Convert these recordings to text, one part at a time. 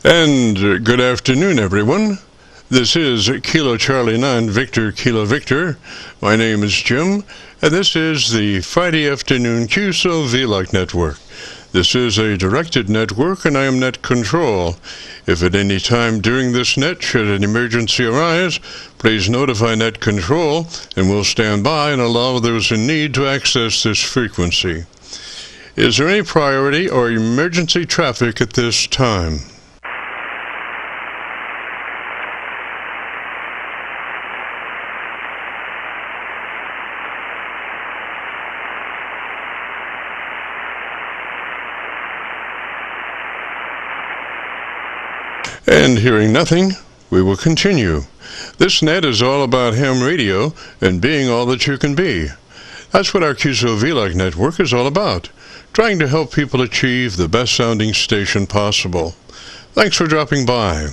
And good afternoon, everyone. This is Kilo Charlie 9 Victor Kilo Victor. My name is Jim, and this is the Friday afternoon Qso-Vlog network. This is a directed network, and I am net control. If at any time during this net should an emergency arise, please notify net control, and we'll stand by and allow those in need to access this frequency. Is there any priority or emergency traffic at this time? And hearing nothing, we will continue. This net is all about ham radio and being all that you can be. That's what our Qso-Vlog network is all about, trying to help people achieve the best sounding station possible. Thanks for dropping by.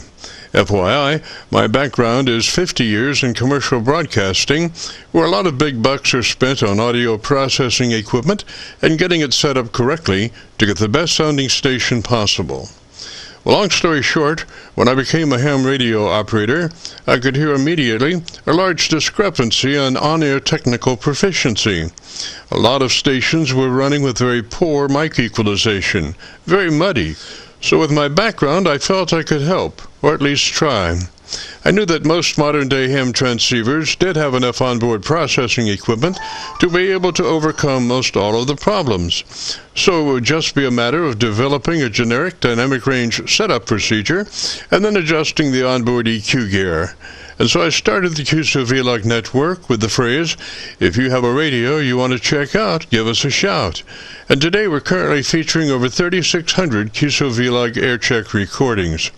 FYI, my background is 50 years in commercial broadcasting, where a lot of big bucks are spent on audio processing equipment and getting it set up correctly to get the best sounding station possible. Well, long story short, when I became a ham radio operator, I could hear immediately a large discrepancy on-air technical proficiency. A lot of stations were running with very poor mic equalization, very muddy. So with my background, I felt I could help, or at least try. I knew that most modern-day ham transceivers did have enough onboard processing equipment to be able to overcome most all of the problems. So it would just be a matter of developing a generic dynamic range setup procedure and then adjusting the onboard EQ gear. And so I started the Qso-Vlog network with the phrase, if you have a radio you want to check out, give us a shout. And today we're currently featuring over 3,600 Qso-Vlog Aircheck recordings.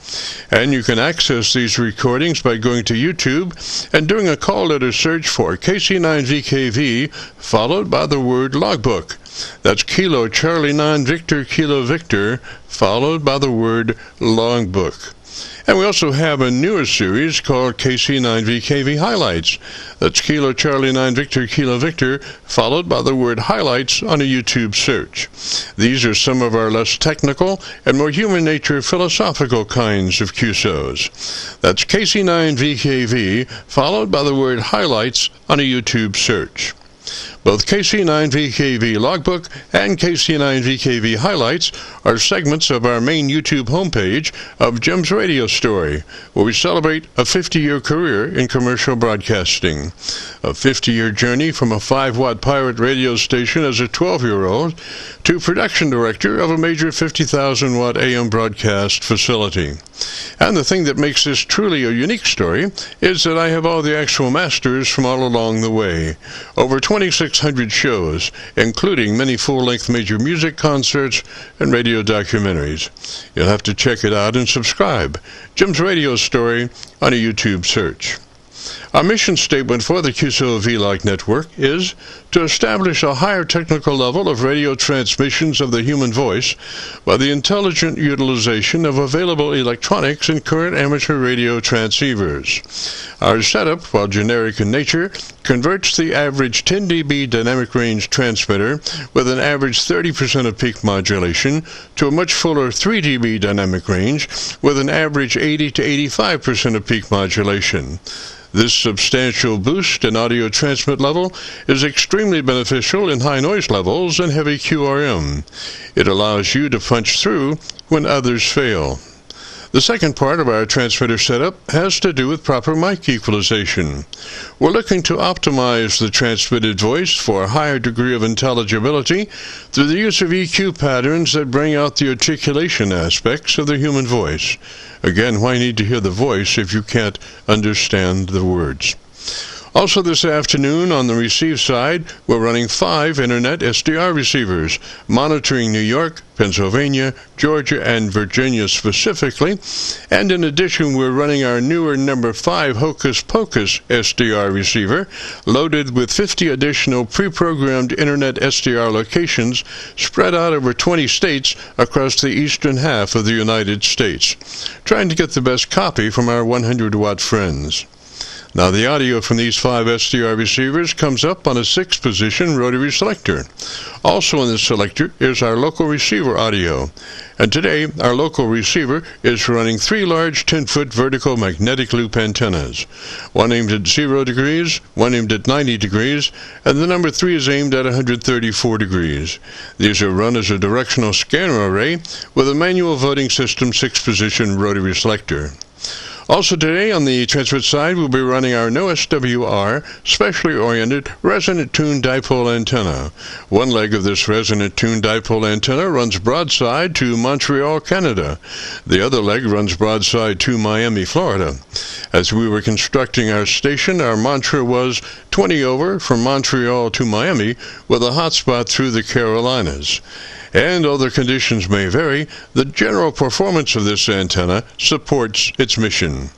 And you can access these recordings by going to YouTube and doing a call letter search for KC9VKV followed by the word logbook. That's Kilo Charlie 9 Victor Kilo Victor followed by the word logbook. And we also have a newer series called KC9VKV Highlights. That's Kilo Charlie 9 Victor Kilo Victor, followed by the word highlights on a YouTube search. These are some of our less technical and more human nature philosophical kinds of QSOs. That's KC9VKV, followed by the word highlights on a YouTube search. Both KC9VKV Logbook and KC9VKV Highlights are segments of our main YouTube homepage of Jim's Radio Story, where we celebrate a 50-year career in commercial broadcasting. A 50-year journey from a 5-watt pirate radio station as a 12-year-old to production director of a major 50,000-watt AM broadcast facility. And the thing that makes this truly a unique story is that I have all the actual masters from all along the way. Over 2,600 shows, including many full-length major music concerts and radio documentaries. You'll have to check it out and subscribe. Jim's Radio Story on a YouTube search. Our mission statement for the Qso-Vlog network is to establish a higher technical level of radio transmissions of the human voice by the intelligent utilization of available electronics in current amateur radio transceivers. Our setup, while generic in nature, converts the average 10 dB dynamic range transmitter with an average 30% of peak modulation to a much fuller 3 dB dynamic range with an average 80 to 85% of peak modulation. This substantial boost in audio transmit level is extremely beneficial in high noise levels and heavy QRM. It allows you to punch through when others fail. The second part of our transmitter setup has to do with proper mic equalization. We're looking to optimize the transmitted voice for a higher degree of intelligibility through the use of EQ patterns that bring out the articulation aspects of the human voice. Again, why need to hear the voice if you can't understand the words? Also this afternoon on the receive side, we're running 5 Internet SDR receivers, monitoring New York, Pennsylvania, Georgia, and Virginia specifically. And in addition, we're running our newer number 5 Hocus Pocus SDR receiver, loaded with 50 additional pre-programmed Internet SDR locations spread out over 20 states across the eastern half of the United States, trying to get the best copy from our 100-watt friends. Now the audio from these 5 SDR receivers comes up on a 6-position rotary selector. Also in this selector is our local receiver audio. And today, our local receiver is running 3 large 10-foot vertical magnetic loop antennas. One aimed at 0 degrees, one aimed at 90 degrees, and the number 3 is aimed at 134 degrees. These are run as a directional scanner array with a manual voting system 6-position rotary selector. Also today on the transmit side, we'll be running our no SWR, specially oriented, resonant-tuned dipole antenna. One leg of this resonant-tuned dipole antenna runs broadside to Montreal, Canada. The other leg runs broadside to Miami, Florida. As we were constructing our station, our mantra was 20 over from Montreal to Miami with a hotspot through the Carolinas. And although conditions may vary, the general performance of this antenna supports its mission.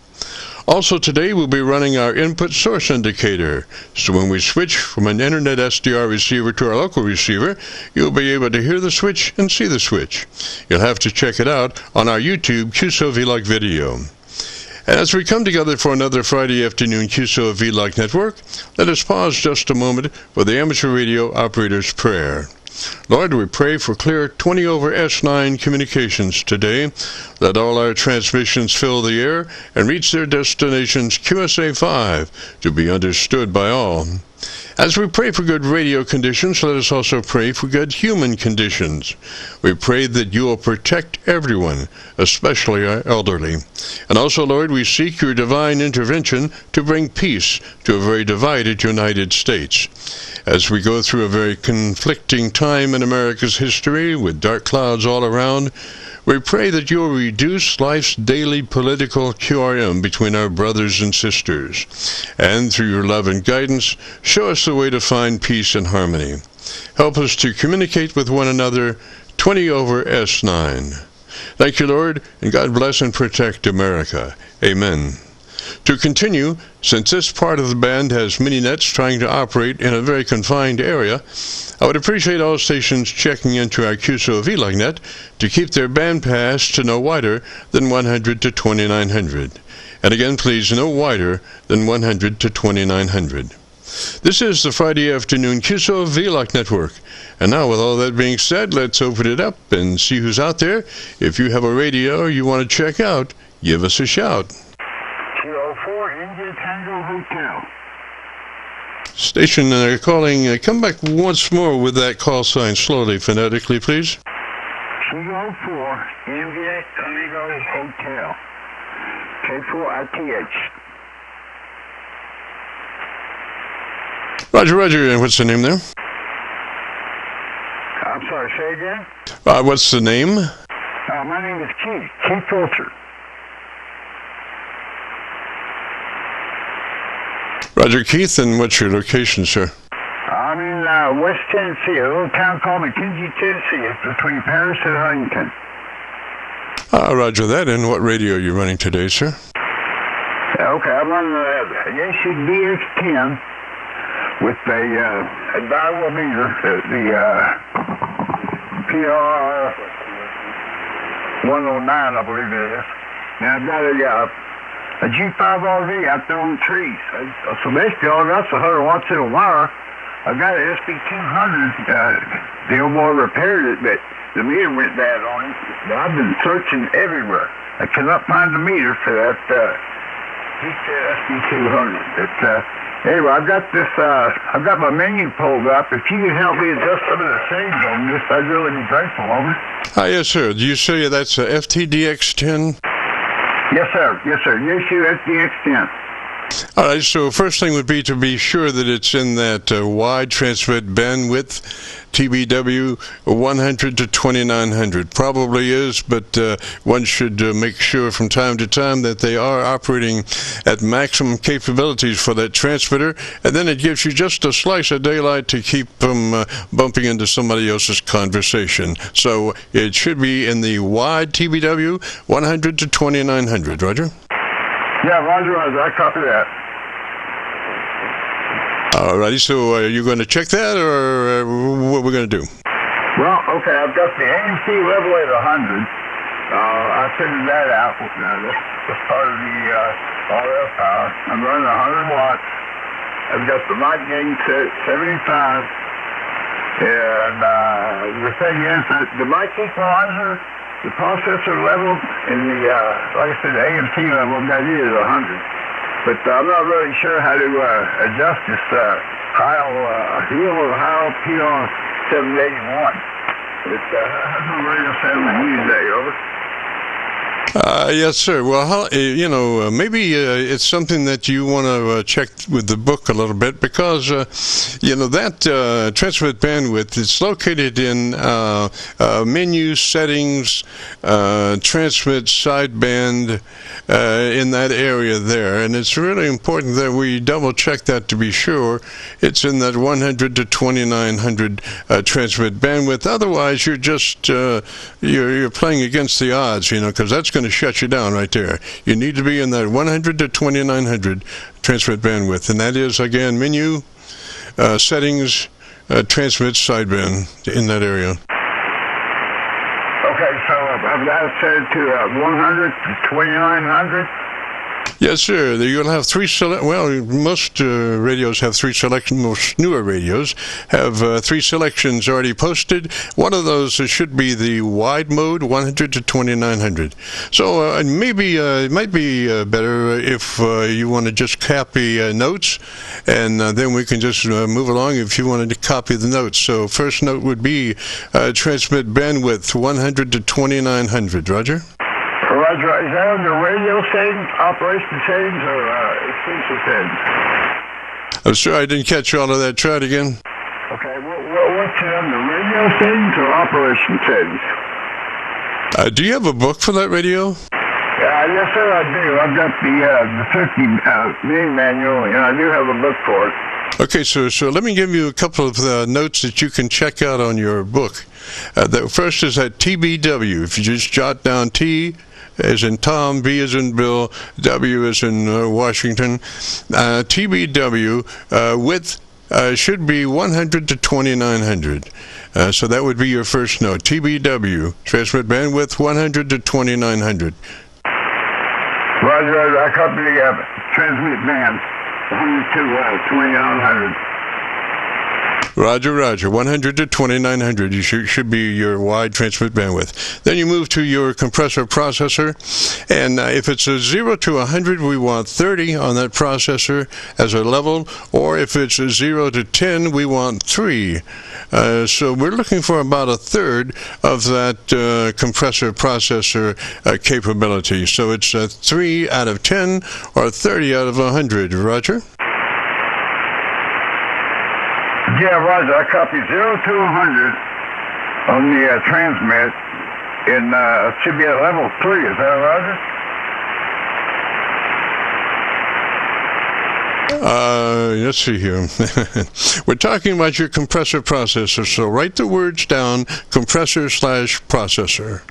Also today we'll be running our input source indicator, so when we switch from an internet SDR receiver to our local receiver, you'll be able to hear the switch and see the switch. You'll have to check it out on our YouTube Qso-Vlog video. And as we come together for another Friday afternoon Qso-Vlog network, let us pause just a moment for the amateur radio operator's prayer. Lord, we pray for clear 20 over S9 communications today. Let all our transmissions fill the air and reach their destinations QSA5 to be understood by all. As we pray for good radio conditions, let us also pray for good human conditions. We pray that you will protect everyone, especially our elderly. And also, Lord, we seek your divine intervention to bring peace to a very divided United States. As we go through a very conflicting time in America's history with dark clouds all around, we pray that you will reduce life's daily political QRM between our brothers and sisters. And through your love and guidance, show us the way to find peace and harmony. Help us to communicate with one another 20 over S9. Thank you, Lord, and God bless and protect America. Amen. To continue, since this part of the band has mini nets trying to operate in a very confined area, I would appreciate all stations checking into our Qso-Vlog net to keep their bandpass to no wider than 100 to 2900. And again, please, no wider than 100 to 2900. This is the Friday afternoon Qso-Vlog network. And now, with all that being said, let's open it up and see who's out there. If you have a radio you want to check out, give us a shout. 204 India Tango Hotel. Station calling, come back once more with that call sign slowly, phonetically, please. 204 India Tango Hotel. K4ITH. Roger, Roger, and what's the name there? I'm sorry, say again? What's the name? My name is Keith Filter. Roger, Keith, and what's your location, sir? I'm in West Tennessee, a little town called McKinsey, Tennessee. It's between Paris and Huntington. Roger that. And what radio are you running today, sir? Okay, I'm on the Yaesu DX10 with a dial meter, the PR 109, I believe it is. Now I've got a G5RV out there on the trees. So basically all that's 100 watts in a wire. I've got an SB200. The old boy repaired it, but the meter went bad on it. But I've been searching everywhere. I cannot find the meter for that SB200. But anyway, I've got this. I've got my menu pulled up. If you could help me adjust some of the settings on this, I'd really be grateful. Over. Yes, sir. Do you say that's a FTDX10? Yes, sir. Yes, sir. Yaesu SDX10. All right, so first thing would be to be sure that it's in that wide transmit bandwidth, TBW 100 to 2900. Probably is, but one should make sure from time to time that they are operating at maximum capabilities for that transmitter, and then it gives you just a slice of daylight to keep from bumping into somebody else's conversation. So it should be in the wide TBW 100 to 2900. Roger? Yeah, Roger, I copy that. All righty, so are you going to check that, or what we're going to do? Well, okay, I've got the ANC level at 100, I figured that out. That's part of the RF power. I'm running 100 watts. I've got the mic gain set at 75. And the thing is that the mic equalizer, the processor level, and the, like I said, the AMT level, that is 100. But I'm not really sure how to adjust this heel or high PR781. It's no radio sound I use that, over. Yes, sir. Well, maybe it's something that you want to check with the book a little bit, because, that transmit bandwidth is located in menu settings, transmit sideband, in that area there. And it's really important that we double check that to be sure it's in that 100 to 2900 transmit bandwidth. Otherwise, you're just, you're playing against the odds, because that's going to shut you down right there. You need to be in that 100 to 2900 transmit bandwidth, and that is, again, menu, settings, transmit sideband in that area. Okay, so I've got it set to 100 to 2900. Yes, sir. You'll have three most radios have three selections. Most newer radios have three selections already posted. One of those should be the wide mode, 100 to 2900. So maybe it might be better if you want to just copy notes, and then we can just move along if you wanted to copy the notes. So first note would be transmit bandwidth 100 to 2900. Roger? Roger, is that under radio settings, operation settings, or extension settings? I'm sorry, I didn't catch all of that. Try it again. Okay, what's it under, radio settings or operation settings? Do you have a book for that radio? Yes, sir, I do. I've got the 50 main manual, and I do have a book for it. Okay, so let me give you a couple of notes that you can check out on your book. The first is at TBW. If you just jot down T as in Tom, B as in Bill, W as in Washington, TBW width should be 100 to 2900. So that would be your first note. TBW, transmit bandwidth 100 to 2900. Roger, I copy the transmit band 100 to 2900. Roger. 100 to 2900 should be your wide transmit bandwidth. Then you move to your compressor processor, and if it's a 0 to 100, we want 30 on that processor as a level, or if it's a 0 to 10, we want 3. So we're looking for about a third of that compressor processor capability. So it's 3 out of 10 or 30 out of 100. Roger? Yeah, Roger. I copy 0 to 100 on the transmit, and it should be at level 3. Is that Roger? Let's see here. We're talking about your compressor processor, so write the words down, compressor/processor.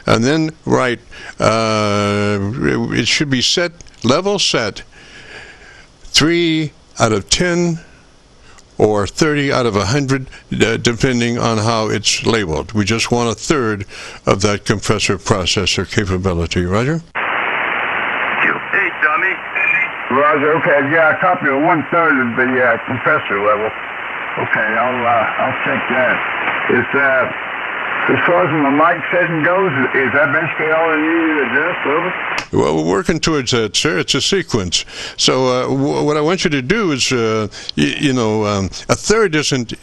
And then write, it should be set, level set, 3 out of 10, or 30 out of 100, depending on how it's labeled. We just want a third of that compressor processor capability. Roger? Hey, dummy. Roger, okay. Yeah, I copy 1/3 of the compressor level. Okay, I'll check that. As far as the mic setting goes, is that basically all I need to adjust, over? Well, we're working towards that, sir. It's a sequence. So what I want you to do is, a third isn't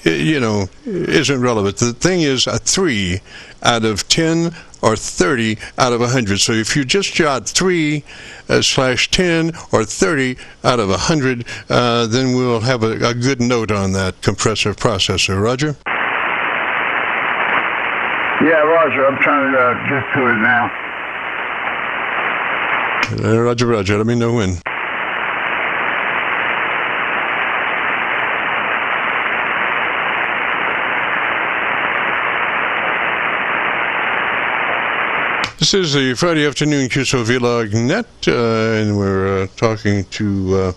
relevant. The thing is a 3 out of 10 or 30 out of 100. So if you just jot 3/10 or 30 out of 100, then we'll have a good note on that compressor processor. Roger? Yeah, Roger. I'm trying to get to it now. Roger. Let me know when. This is the Friday afternoon Qso-Vlog net, and we're talking to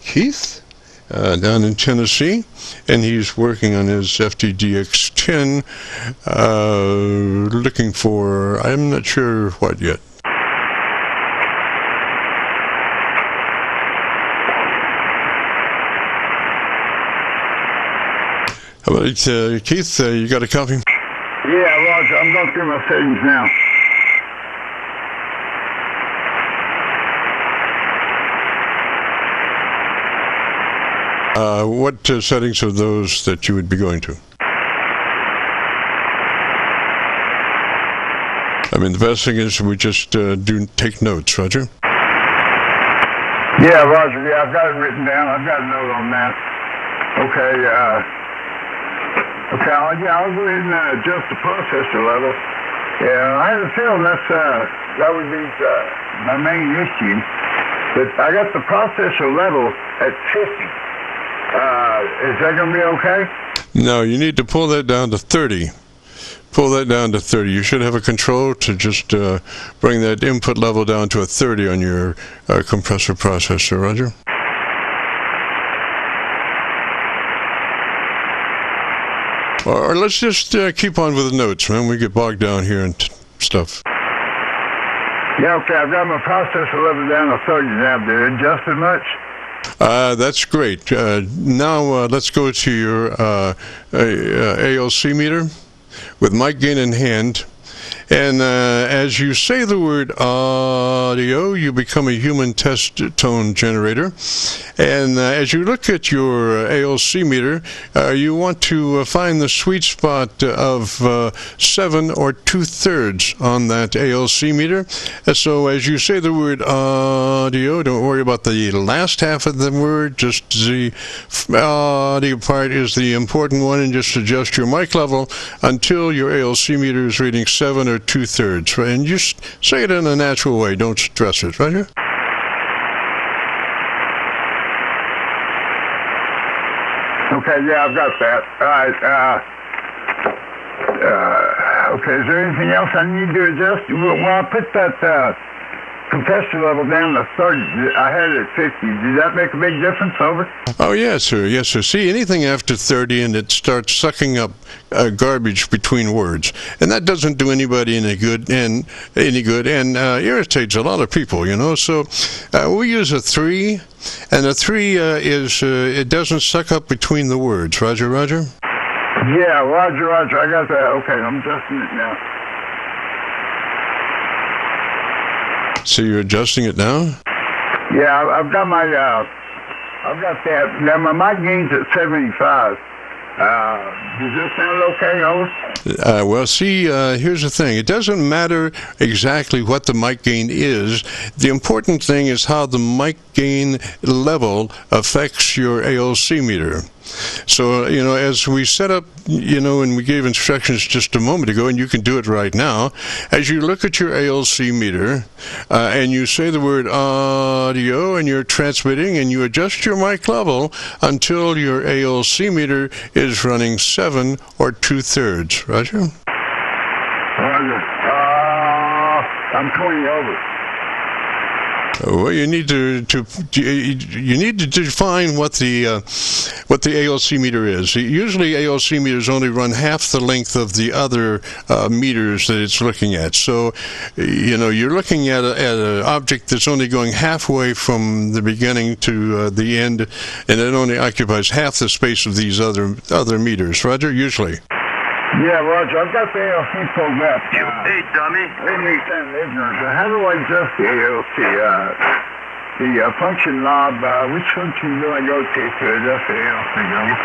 Keith down in Tennessee, and he's working on his FTDX10, looking for, I'm not sure what yet. How about Keith, you got a copy? Yeah, Roger, I'm going through my settings now. What settings are those that you would be going to? I mean, the best thing is we just take notes, Roger? Yeah, Roger, yeah, I've got it written down. I've got a note on that. Okay, I'll go ahead and adjust the processor level. Yeah, I have a feeling that would be my main issue. But I got the processor level at 50. Is that going to be okay? No, you need to pull that down to 30. Pull that down to 30. You should have a control to just bring that input level down to a 30 on your compressor processor, Roger? Or let's just keep on with the notes, man. We get bogged down here and stuff. Yeah, okay. I've got my processor level down to 30 now. Did it adjust as much? That's great. Now let's go to your ALC meter with mic gain in hand. And as you say the word audio, you become a human test tone generator. And as you look at your ALC meter, you want to find the sweet spot of 7 or 2/3 on that ALC meter. So as you say the word audio, don't worry about the last half of the word, just the audio part is the important one, and just adjust your mic level until your ALC meter is reading 7 or 2/3. And just say it in a natural way, don't stress it, Roger? Okay, yeah, I've got that. All right. Okay, is there anything else I need to adjust? When I put that compressor level down to 30, I had it at 50. Did that make a big difference over? Oh, yes, sir. Yes, sir. See, anything after 30 and it starts sucking up garbage between words, and that doesn't do anybody any good, and irritates a lot of people, you know. So we use a 3, and a 3 it doesn't suck up between the words. Roger, Roger? Yeah, Roger, Roger. I got that. Okay, I'm adjusting it now. So you're adjusting it now? Yeah, I've got my, I've got that. Now my mic gain's at 75. Does this sound okay, over? Well, see, here's the thing. It doesn't matter exactly what the mic gain is. The important thing is how the mic gain level affects your ALC meter. So, you know, as we set up, you know, and we gave instructions just a moment ago, and you can do it right now, as you look at your ALC meter, and you say the word audio, and you're transmitting, and you adjust your mic level until your ALC meter is running 7 or 2/3. Roger? Roger. I'm 20 over. Well, you need to define what the ALC meter is. Usually, ALC meters only run half the length of the other meters that it's looking at. So, you know, you're looking at an object that's only going halfway from the beginning to the end, and it only occupies half the space of these other meters. Roger, usually. Yeah, Roger, I've got the ALC pulled up. Hey, dummy. Let me stand ignorant. How do I adjust the ALC? The function knob, which function do I go to adjust the ALC level?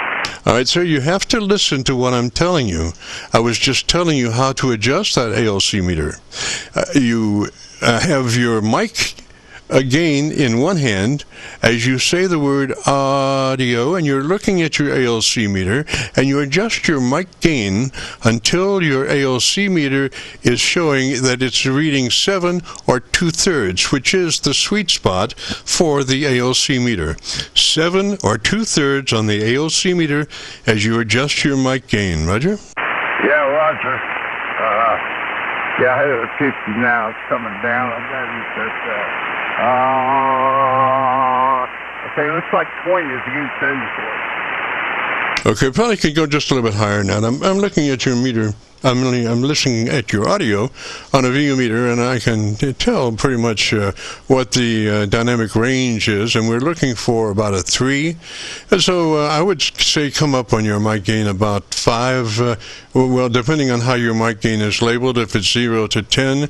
All right, sir, you have to listen to what I'm telling you. I was just telling you how to adjust that ALC meter. You have your mic gain in one hand as you say the word audio, and you're looking at your ALC meter, and you adjust your mic gain until your ALC meter is showing that it's reading 7 or 2/3, which is the sweet spot for the ALC meter. 7 or 2/3 on the ALC meter as you adjust your mic gain. Roger? Yeah, Roger. Yeah, I had it at 50 now. It's coming down. I've got it at Okay, looks like 20 is a good setting for it. Okay, probably could go just a little bit higher now. I'm looking at your meter. I'm listening at your audio on a VU meter, and I can tell pretty much what the dynamic range is, and we're looking for about a 3. And so I would say come up on your mic gain about 5. Well, depending on how your mic gain is labeled, if it's 0 to 10,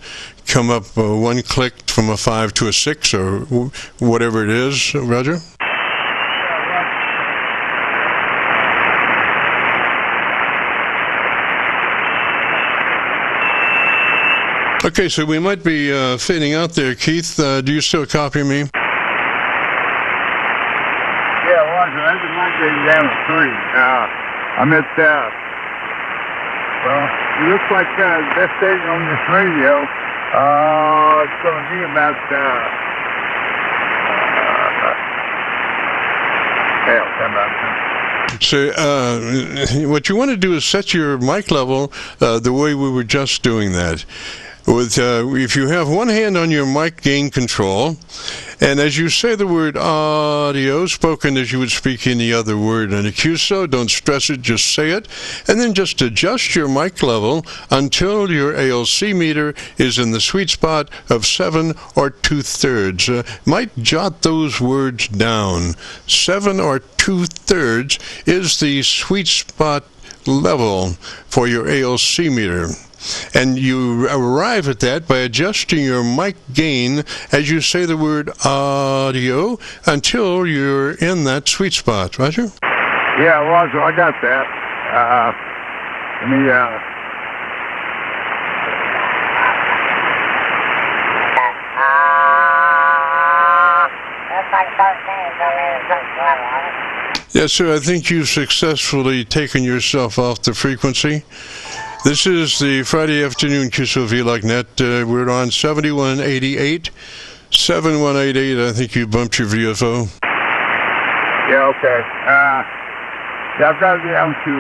come up 1 click from a 5 to a 6, or whatever it is, Roger? Okay, so we might be fading out there, Keith. Do you still copy me? Yeah, Roger. I might be down to 3. I'm at, well, it looks like the best station on this radio, it's going to be about, So what you want to do is set your mic level the way we were just doing that. With if you have one hand on your mic gain control, and as you say the word audio, spoken as you would speak any other word in a QSO, don't stress it, just say it, and then just adjust your mic level until your ALC meter is in the sweet spot of 7 or 2/3. Might jot those words down. 7 or 2/3 is the sweet spot level for your ALC meter. And you arrive at that by adjusting your mic gain as you say the word audio until you're in that sweet spot. Roger? Yeah, Roger, I got that. Let me, Yes, sir, I think you've successfully taken yourself off the frequency. This is the Friday afternoon Qso-Vlog net. We're on 7188. 7188, I think you bumped your VFO. Yeah, okay. Yeah, I've got it down to,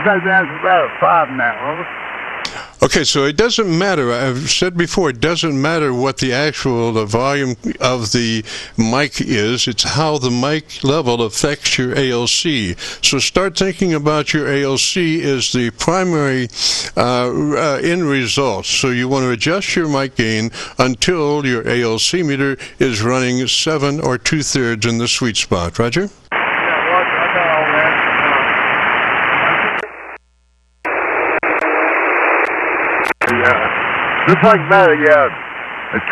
about a 5 now, over. Okay, so it doesn't matter. I've said before, it doesn't matter what the volume of the mic is. It's how the mic level affects your ALC. So start thinking about your ALC as the primary end result. So you want to adjust your mic gain until your ALC meter is running 7 or 2/3 in the sweet spot. Roger? Looks like about a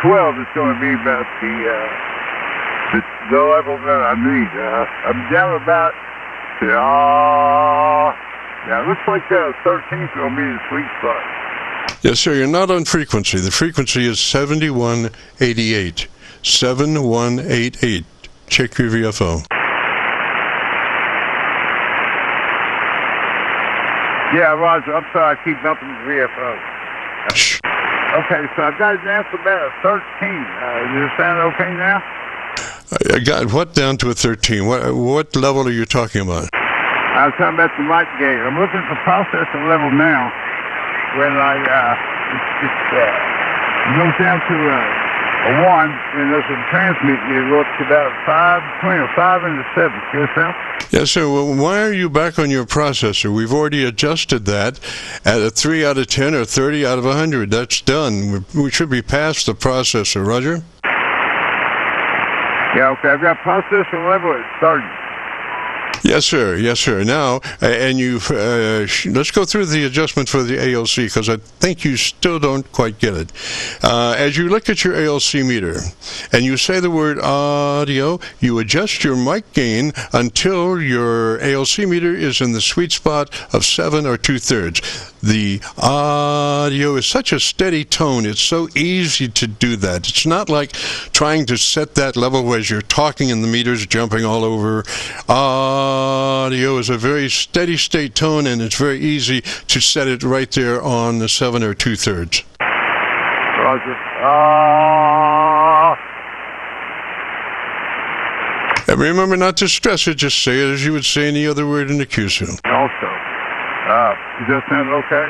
12 is going to be about the level that I need. I'm down about, yeah, looks like 13 is going to be the sweet spot. Yes, sir, you're not on frequency. The frequency is 7188. 7188. Check your VFO. Yeah, Roger, I'm sorry, I keep bumping the VFO. Okay, so I've got it down to about a 13. Does it sound okay now? I got what down to a 13? What level are you talking about? I was talking about the mic gain. I'm looking at the processor level now. When it goes down to a 1, and there's a transmit, you go up to about 5, between a 5 and a 7. Good, Sal? Yes, sir. Well, why are you back on your processor? We've already adjusted that at a 3 out of 10 or 30 out of 100. That's done. We should be past the processor. Roger? Yeah, okay. I've got processor level at 30. Yes, sir. Yes, sir. Now, and let's go through the adjustment for the ALC, because I think you still don't quite get it. As you look at your ALC meter and you say the word audio, you adjust your mic gain until your ALC meter is in the sweet spot of 7 or 2/3. The audio is such a steady tone. It's so easy to do that. It's not like trying to set that level as you're talking and the meter's jumping all over. Audio is a very steady state tone, and it's very easy to set it right there on the 7 or 2/3. Roger. And remember not to stress it, just say it as you would say any other word in the QSO. Also. Does that sound okay?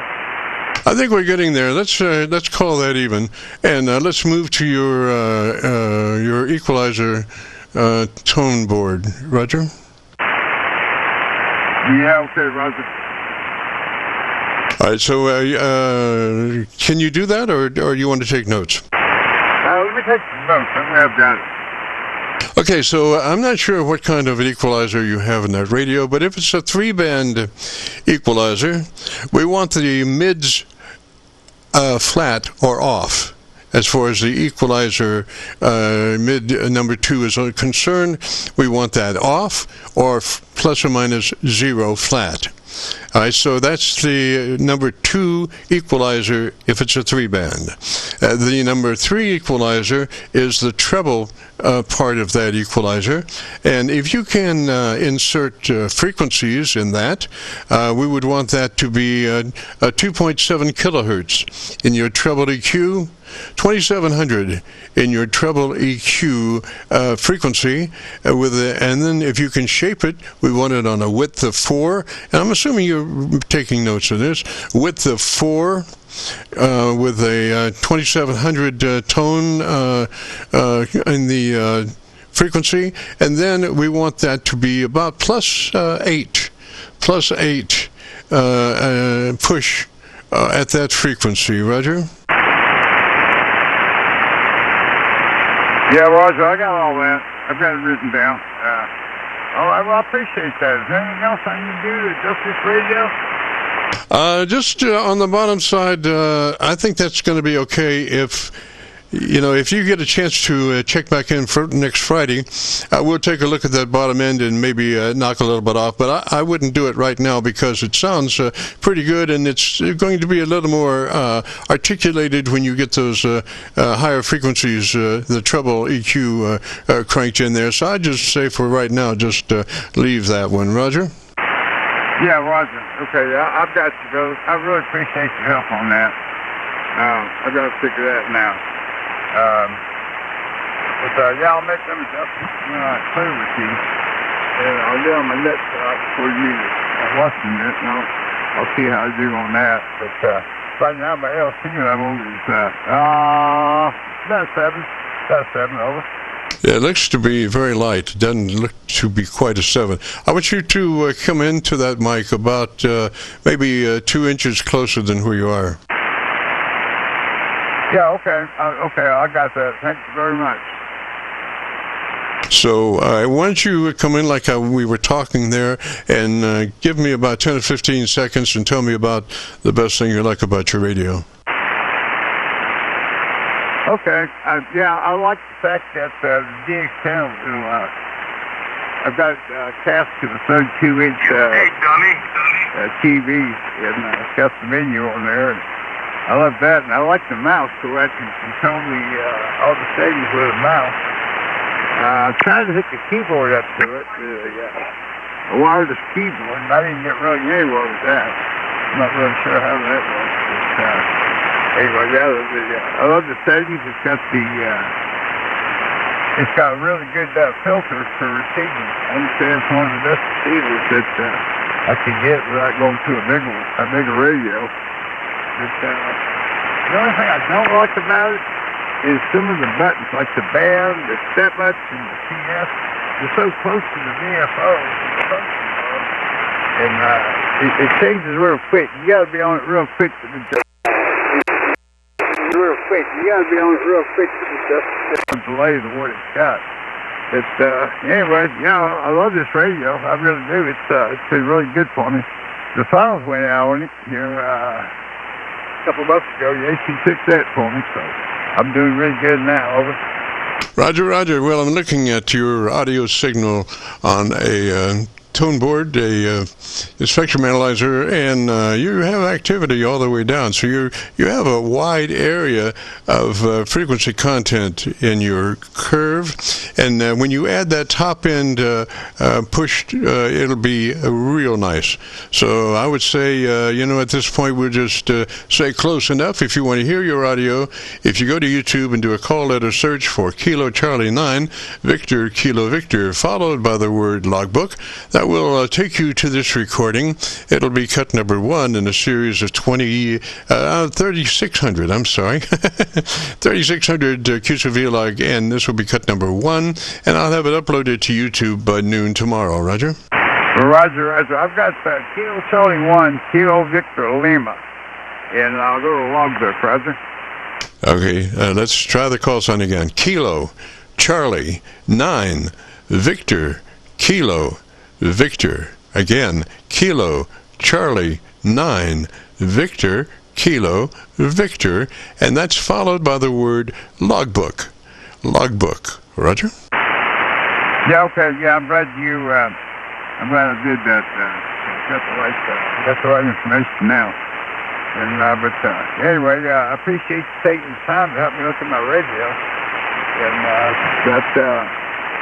I think we're getting there. Let's call that even, and let's move to your equalizer tone board. Roger? Yeah, okay, Roger. All right, so can you do that, or you want to take notes? Let me take some notes. I've got it. Okay, so I'm not sure what kind of an equalizer you have in that radio, but if it's a 3-band equalizer, we want the mids flat or off. As far as the equalizer mid number 2 is concerned, we want that off or plus or minus 0 flat. All right, so that's the number 2 equalizer if it's a 3-band. The number 3 equalizer is the treble part of that equalizer, and if you can insert frequencies in that, we would want that to be 2.7 kilohertz in your treble EQ, 2700 in your treble EQ frequency, and then if you can shape it, we want it on a width of 4, and I'm assuming you're taking notes of this, width of 4 with a 2700 tone in the frequency, and then we want that to be about plus 8 push at that frequency. Roger? Yeah, Roger, I got all that. I've got it written down. I appreciate that. Is there anything else I need to do to adjust this radio? Just on the bottom side, I think that's going to be okay if you get a chance to check back in for next Friday. We'll take a look at that bottom end and maybe knock a little bit off, but I wouldn't do it right now because it sounds pretty good, and it's going to be a little more articulated when you get those higher frequencies, the treble EQ cranked in there. So I'd just say for right now, just leave that one. Roger? Yeah, Roger. Okay, I've got you, brother. I really appreciate your help on that. I've got to figure that now. I'll make them adjustments clear with you. And I'll get on my next before you watching it, and I'll see how I do on that. But right now my LC level is about 7, over. Yeah, it looks to be very light. It doesn't look to be quite a 7. I want you to come into that mic about maybe 2 inches closer than where you are. Yeah, okay. Okay, I got that. Thank you very much. So why don't you come in like we were talking there and give me about 10 or 15 seconds and tell me about the best thing you like about your radio. Okay. I like the fact that the DX channel, I've got cast to the 32-inch TV, and it's got the menu on there. I love that, and I like the mouse, so I can control all the settings with a mouse. I'm trying to hook the keyboard up to it, a wireless keyboard, and I didn't get really anywhere with that. I'm not really sure how that works. But, anyway, I love the settings. It's got a really good filter for receiving. I understand it's one of the best receivers that I can get without going to a bigger radio. But, the only thing I don't like about it is some of the buttons, like the band, the step button, and the CS. They're so close to the VFO, and it changes real quick. You got to be on it real quick to adjust. The delay of what it's got. Anyway, I love this radio. I really do. It's been really good for me. The files went out on it here a couple of months ago. The AC fixed that for me, so I'm doing really good now. Over. Roger. Well, I'm looking at your audio signal on a tone board, a spectrum analyzer, and you have activity all the way down. So you have a wide area of frequency content in your curve, and when you add that top end pushed, it'll be real nice. So I would say, at this point, we'll just say close enough. If you want to hear your audio, if you go to YouTube and do a call letter search for Kilo Charlie 9, Victor Kilo Victor, followed by the word logbook, that That will take you to this recording. It'll be cut number 1 in a series of 3600, I'm sorry. 3600 Qso-Vlog, and this will be cut number 1, and I'll have it uploaded to YouTube by noon tomorrow. Roger? Roger. I've got Kilo Charlie 1, Kilo Victor Lima, and I'll go to logbook, Roger. Okay, let's try the call sign again. Kilo Charlie 9 Victor Kilo Victor. Again, Kilo Charlie 9 Victor Kilo Victor, and that's followed by the word logbook. Logbook. Roger? Yeah, okay. Yeah, I'm glad I did that. Got the right information now. And but anyway, I appreciate you taking the time to help me look at my radio. And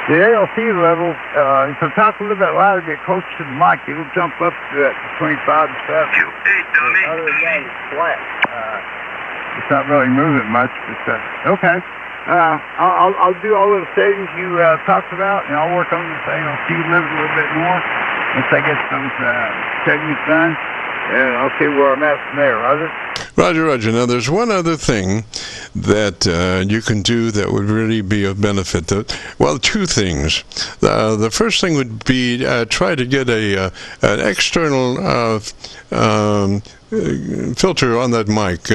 the ALC level, if I talk a little bit louder, get closer to the mic, it'll jump up to that 25 to 7. Hey, dummy. Other than that, it's flat. It's not really moving much, but okay. I'll do all of the settings you talked about, and I'll work on this ALC level a little bit more once I get those segments done, and I'll see where I'm at from there, Roger? Roger. Now, there's one other thing that you can do that would really be of benefit. Well, two things. The first thing would be try to get an external filter on that mic,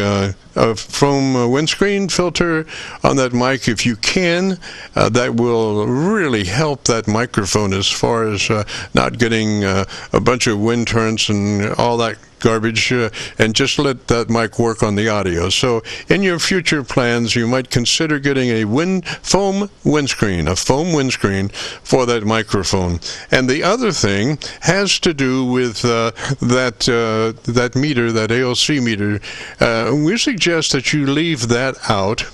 from windscreen filter on that mic if you can. That will really help that microphone as far as not getting a bunch of wind turns and all that garbage, and just let that mic work on the audio. So in your future plans, you might consider getting a foam windscreen for that microphone. And the other thing has to do with that meter, that ALC meter. We suggest that you leave that out.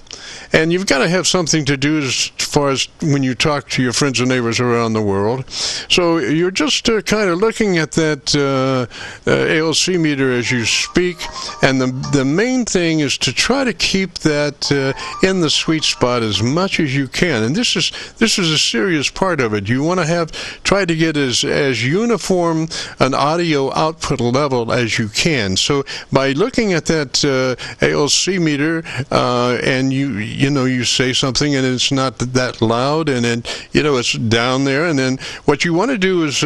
And you've got to have something to do as far as when you talk to your friends and neighbors around the world. So you're just kind of looking at that ALC meter as you speak, and the main thing is to try to keep that in the sweet spot as much as you can. And this is a serious part of it. You want to try to get as uniform an audio output level as you can. So by looking at that ALC meter, and you say something and it's not that loud, and then it's down there, and then what you want to do is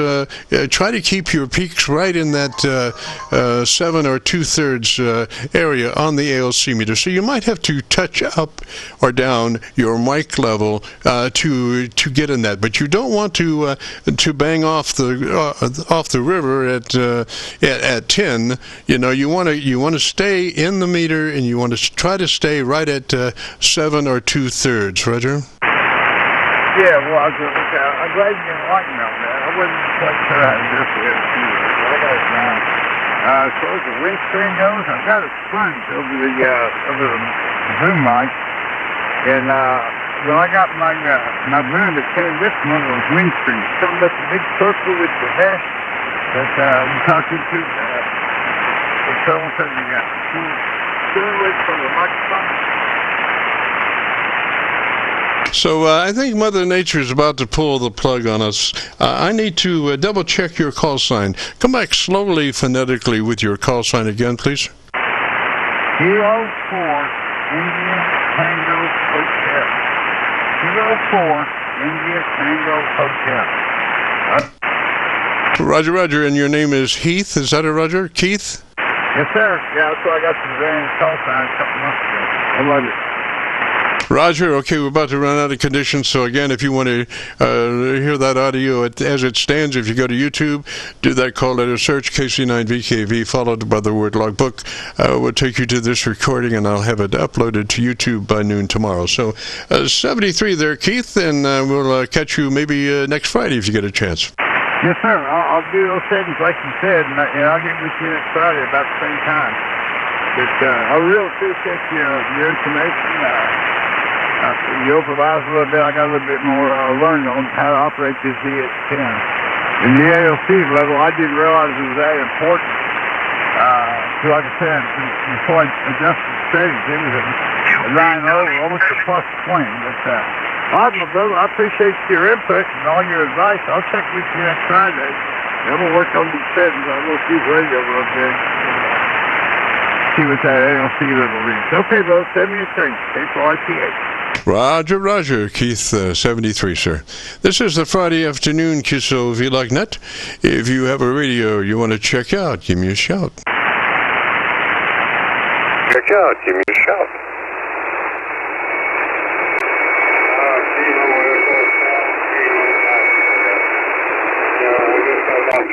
try to keep your peaks right in that 7 or 2/3 area on the ALC meter. So you might have to touch up or down your mic level to get in that, but you don't want to bang off the river at 10. You want to stay in the meter, and you want to try to stay right at 7 or 2/3. Roger? Yeah, well, I'm glad you enlightened me on that. I wasn't quite sure how to do it. I got it down. As far as the windscreen goes, I've got a sponge over the boom mic, and when I got my boom, it came with one of those windscreens. Something with the big circle with the mesh that you talked into. It's almost like you got away from the microphone. So I think Mother Nature is about to pull the plug on us. I need to double check your call sign. Come back slowly phonetically with your call sign again, please. Kilo 4 India Tango Hotel. Kilo 4 India Tango Hotel. Roger, and your name is Heath. Is that it, Roger? Keith? Yes, sir. Yeah, that's where I got the variant call sign a couple months ago. I love it. Roger, okay, we're about to run out of conditions, so again, if you want to hear that audio as it stands, if you go to YouTube, do that call letter search, KC9VKV, followed by the word logbook. We'll take you to this recording, and I'll have it uploaded to YouTube by noon tomorrow. So 73 there, Keith, and we'll catch you maybe next Friday if you get a chance. Yes, sir. I'll do those settings like you said, and I'll get with you next Friday about the same time. But I really appreciate your information. You improvise a little bit. I got a little bit more learning on how to operate this EX10. In the ALC level, I didn't realize it was that important. So like I said, before I adjusted the settings, it was a 9.0, almost a +20. But All right, my brother, I appreciate your input and all your advice. I'll check with you next Friday. I'm going to work on these settings. I'm going to use radio a little bit. See what that ALC level reads. Okay, brother, send me a thing. K4IPH. Roger, Roger. Keith, 73, sir. This is the Friday afternoon Qso-Vlog net. If you have a radio you want to check out, give me a shout. Check out, give me a shout.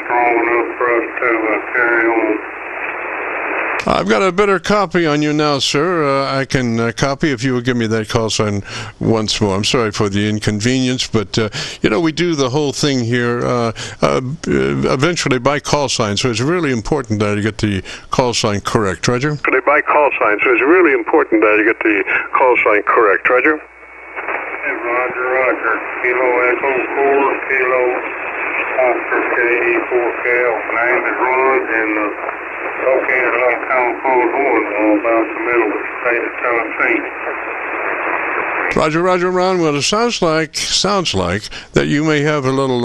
Strong enough for us to carry on. I've got a better copy on you now, sir. I can copy if you would give me that call sign once more. I'm sorry for the inconvenience, but, you know, we do the whole thing here eventually by call sign, so it's really important that you get the call sign correct. Roger? By call sign, so it's really important that you get the call sign correct. Roger? Hey, Roger, Roger. Kilo Echo 4, Kilo Oscar KE4K. My name is Ron, and located along Telephone Horn, about the middle of the state of Tennessee. Roger, Roger, Ron. Well, it sounds like that you may have a little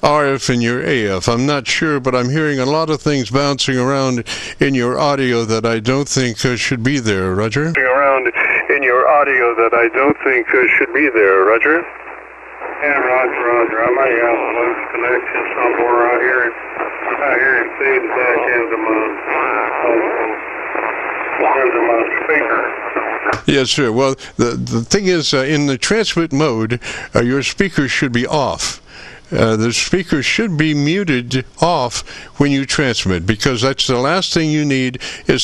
RF in your AF. I'm not sure, but I'm hearing a lot of things bouncing around in your audio that I don't think should be there. Roger? Around in your audio that I don't think should be there. Roger? Yeah, Roger, Roger. I may have a loose connection somewhere. I hear it feed back into my speaker. Yes, sir. Well, the thing is, in the transmit mode, your speaker should be off. The speaker should be muted off when you transmit, because that's the last thing you need is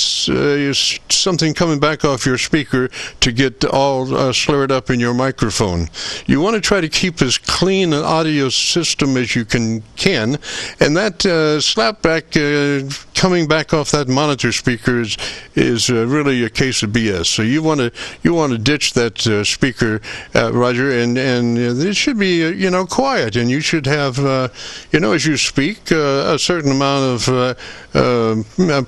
something coming back off your speaker to get all slurred up in your microphone. You want to try to keep as clean an audio system as you can, and that slapback coming back off that monitor speaker is really a case of BS. So you want to ditch that speaker, Roger, and it should be quiet, and you should have as you speak a certain amount of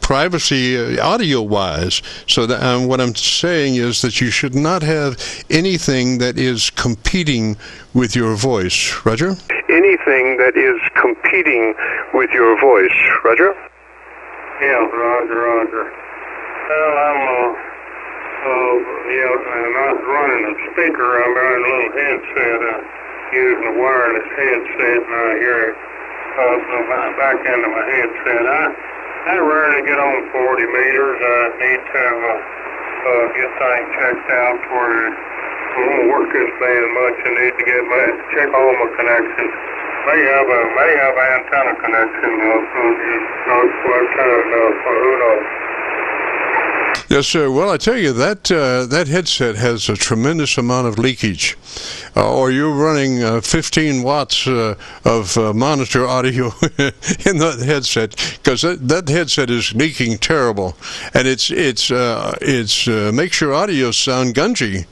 privacy audio wise. So that what I'm saying is that you should not have anything that is competing with your voice. Roger? Anything that is competing with your voice. Roger? Yeah, Roger. Well, I'm not running a speaker. I'm running a little headset, using a wireless headset, and I hear it back into my headset. I rarely get on 40 meters. I need to get things checked out where I won't work this band much. I need to check all my connections. May have an antenna connection, not quite kind enough, who knows. Yes, sir. Well, I tell you, that headset has a tremendous amount of leakage. Or you're running 15 watts of monitor audio in that headset, because that headset is leaking terrible, and it's makes your audio sound gungy.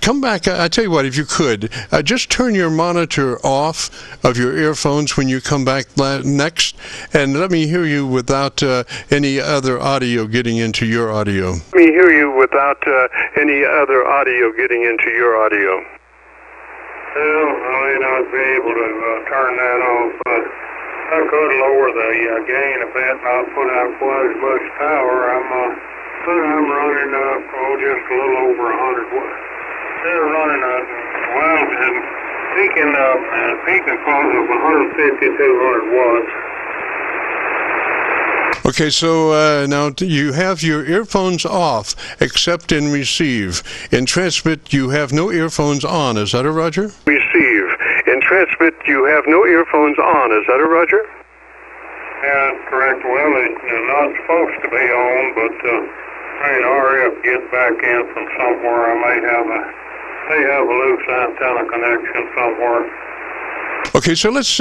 Come back. I tell you what, if you could, just turn your monitor off of your earphones when you come back next, and let me hear you without any other audio getting into your audio. Let me hear you without any other audio getting into your audio. Well, I may not be able to turn that off, but I could lower the gain a bit, not put out quite as much power. I'm running just a little over 100 watts. They're running peaking close of 150, 200 watts. Okay, so now you have your earphones off, except in receive. In transmit, you have no earphones on. Is that a Roger? Receive. In transmit, you have no earphones on. Is that a Roger? Yeah, that's correct. Well, it's not supposed to be on, but RF gets back in from somewhere. I may have a loose antenna connection somewhere. Okay, so let's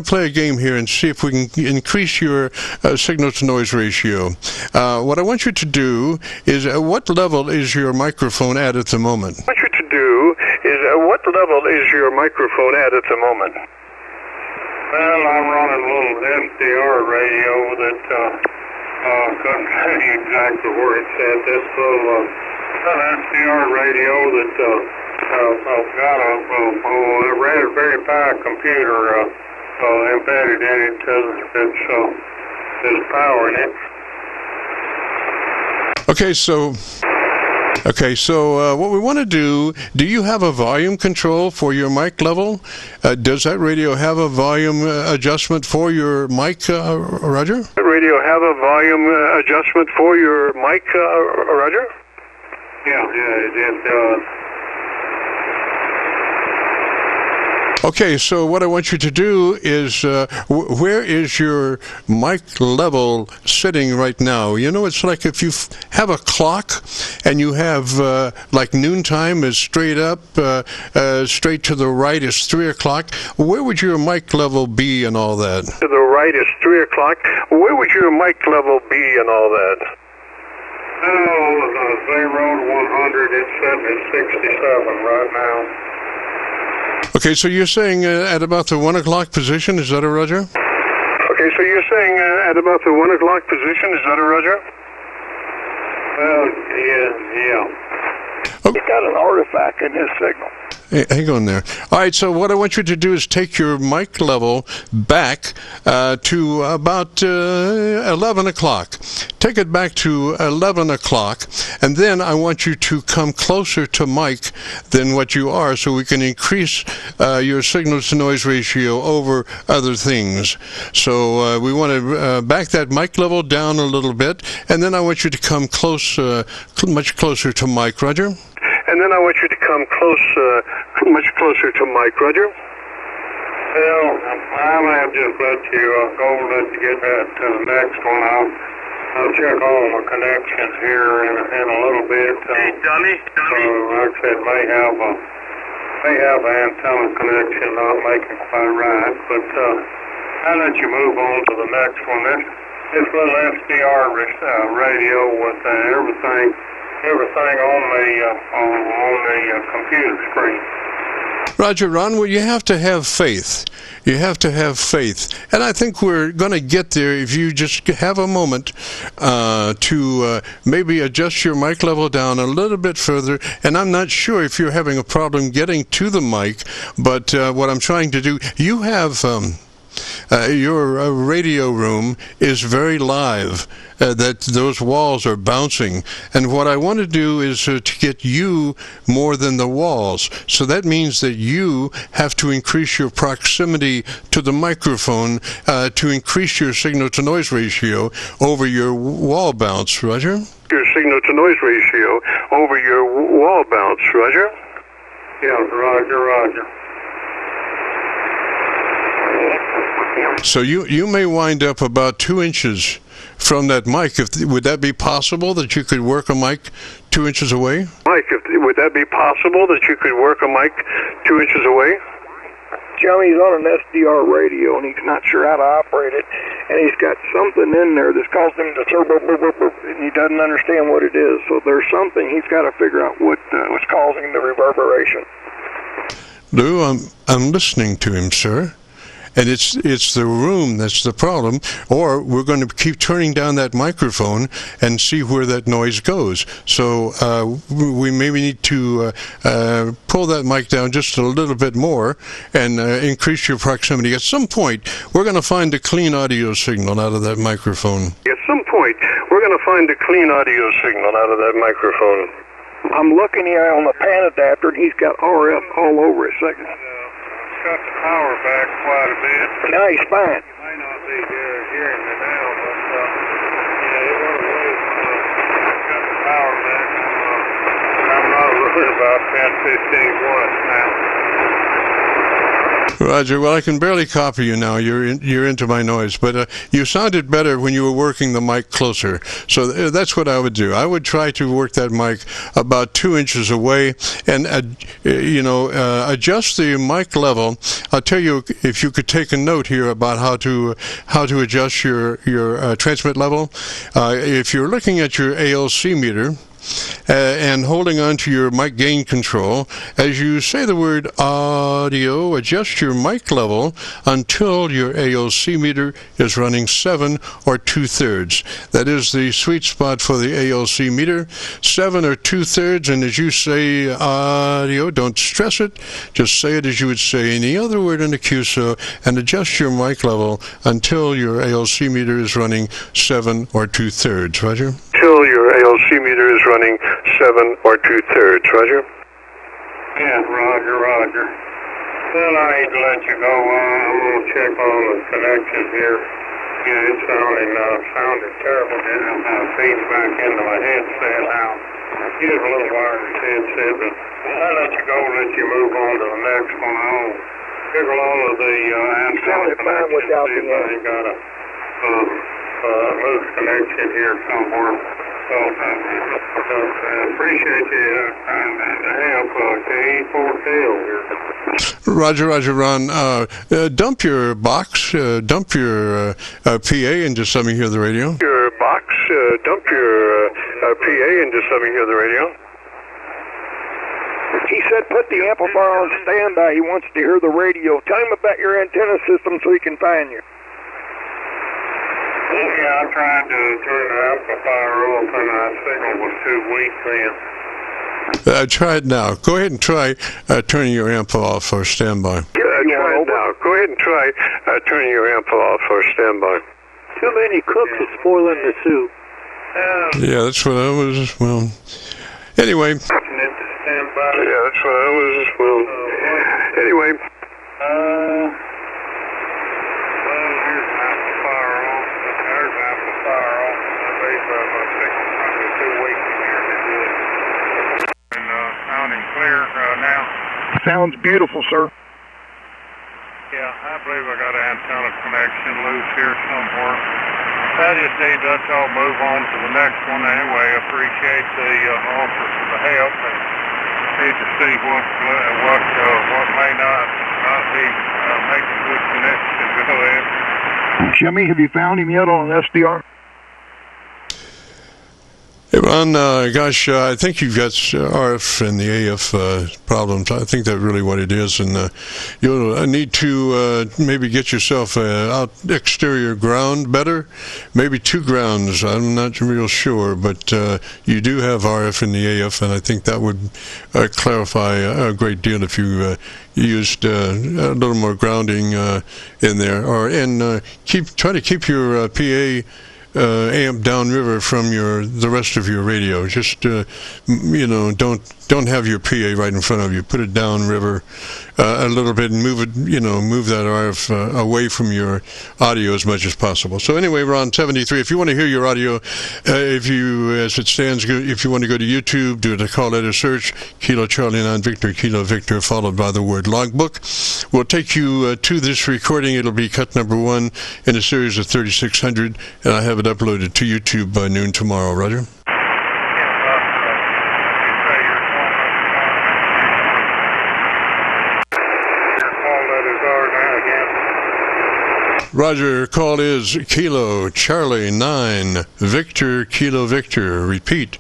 play a game here and see if we can increase your signal-to-noise ratio. What I want you to do is, what level is your microphone at the moment? What I want you to do is, what level is your microphone at the moment? Well, I'm running a little SDR radio that couldn't tell you exactly where it's at. This little SDR radio that Raspberry Pi computer embedded in it that's powering it. Okay, so what we want to do you have a volume control for your mic level? Does that radio have a volume adjustment for your mic, Roger? Does that radio have a volume adjustment for your mic, Roger? Yeah, it does. Okay, so what I want you to do is, where is your mic level sitting right now? You know, it's like if you have a clock and you have, like noontime is straight up, straight to the right is 3 o'clock. Where would your mic level be and all that? To the right is 3 o'clock. Where would your mic level be and all that? Oh, 0 to 100, it's set at 67 right now. Okay, so you're saying at about the 1 o'clock position, is that a Roger? Okay, so you're saying at about the 1 o'clock position, is that a Roger? Well, yeah. He's got an artifact in his signal. Hey, hang on there. All right, so what I want you to do is take your mic level back to about 11 o'clock. Take it back to 11 o'clock, and then I want you to come closer to mic than what you are so we can increase your signal-to-noise ratio over other things. So we want to back that mic level down a little bit, and then I want you to come close, much closer to mic, Roger? And then I want you to come much closer to mic, Roger. Well, I might have just let you get that to the next one. I'll check all my connections here in a little bit. Hey, dummy. So, like I said, may have an antenna connection not making quite right, but I'll let you move on to the next one. This little SDR radio with everything on the computer screen. Roger, Ron, well, you have to have faith. You have to have faith. And I think we're going to get there if you just have a moment to maybe adjust your mic level down a little bit further. And I'm not sure if you're having a problem getting to the mic, but what I'm trying to do, you have... your radio room is very live, that those walls are bouncing, and what I want to do is to get you more than the walls. So that means that you have to increase your proximity to the microphone to increase your signal-to-noise ratio over your wall bounce, Roger? Your signal-to-noise ratio over your wall bounce, Roger? Yeah, Roger. So you may wind up about 2 inches from that mic. Would that be possible that you could work a mic 2 inches away? Would that be possible that you could work a mic 2 inches away? Johnny's on an SDR radio, and he's not sure how to operate it, and he's got something in there that's causing him to turbo, and he doesn't understand what it is. So there's something he's got to figure out what's causing the reverberation. Lou, I'm listening to him, sir. And it's the room that's the problem, or we're going to keep turning down that microphone and see where that noise goes. So we maybe need to pull that mic down just a little bit more and increase your proximity. At some point, we're going to find a clean audio signal out of that microphone. At some point, we're going to find a clean audio signal out of that microphone. I'm looking here on the pan adapter, and he's got RF all over his signal. Got the power back quite a bit. Now he's fine. You may not be hearing me now, but it was got the power back. I'm not worried about 10, 15 watts now. Roger, well, I can barely copy you now. You're into my noise, but you sounded better when you were working the mic closer. So that's what I would do. I would try to work that mic about 2 inches away, and adjust the mic level. I'll tell you, if you could take a note here about how to adjust your transmit level. If you're looking at your ALC meter, and holding on to your mic gain control. As you say the word audio, adjust your mic level until your ALC meter is running 7 or 2/3. That is the sweet spot for the ALC meter, 7 or 2/3. And as you say audio, don't stress it. Just say it as you would say any other word in the QSO, and adjust your mic level until your ALC meter is running 7 or 2/3. Roger? Until your ALC meter is running 7 or 2/3. Roger? Yeah, Roger. Well, I need to let you go. I'm going to check on the connection here. Yeah, it's sounded terrible. Getting feedback into my headset now. Use a little wireless headset, but I'll let you go and let you move on to the next one. I'll figure all of the antenna connections, see if I got a loose connection here somewhere. So, appreciate you trying to help K4Tail here. Roger, Ron. Dump your box, dump your PA into something here on the radio. Your box, dump your PA into something here on the radio. He said put the amplifier on standby. He wants to hear the radio. Tell him about your antenna system so he can find you. Yeah, I tried to turn the amplifier off and our signal was too weak then. Try it now. Go ahead and try turning your amp off for standby. Try it now. Go ahead and try turning your amp off for standby. Too many cooks is spoiling the soup. Yeah, that's what I was, well, anyway. Yeah, that's what I was, well, anyway. Well, here's an amplifier on. There's an amplifier on. I believe my signal's probably too weak in here to do it. And sounding clear now. Sounds beautiful, sir. Yeah, I believe I got an antenna connection loose here somewhere. I just need to move on to the next one anyway. Appreciate the offer for the help and need to see what may not be making good connections. Go ahead. Jimmy, have you found him yet on an SDR? Hey, Ron, gosh, I think you've got RF and the AF problems. I think that's really what it is, and you'll need to maybe get yourself out exterior ground better, maybe 2 grounds. I'm not real sure, but you do have RF in the AF, and I think that would clarify a great deal if you used a little more grounding in there, and try to keep your PA amp downriver from the rest of your radio. Just don't have your PA right in front of you. Put it downriver a little bit and move that RF away from your audio as much as possible. So anyway, Ron 73, if you want to hear your audio, as it stands, if you want to go to YouTube, do the call letter search, Kilo Charlie 9 Victor, Kilo Victor, followed by the word logbook. We'll take you to this recording. It'll be cut number 1 in a series of 3600, and I have it uploaded to YouTube by noon tomorrow. Roger? Roger, call is Kilo Charlie 9 Victor Kilo Victor. Repeat,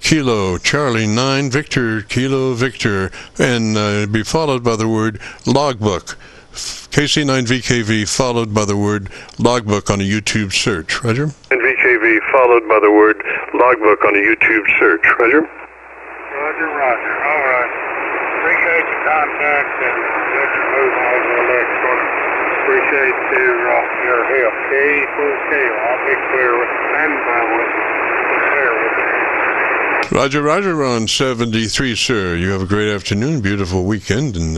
Kilo Charlie 9 Victor Kilo Victor, and be followed by the word logbook. KC9VKV followed by the word logbook on a YouTube search. Roger? VKV followed by the word logbook on a YouTube search. Roger? Roger. All right. Appreciate the contact and let you move on to the next one. Appreciate your help. K4Tail. I'll be clear with Roger, on 73, sir. You have a great afternoon, beautiful weekend, and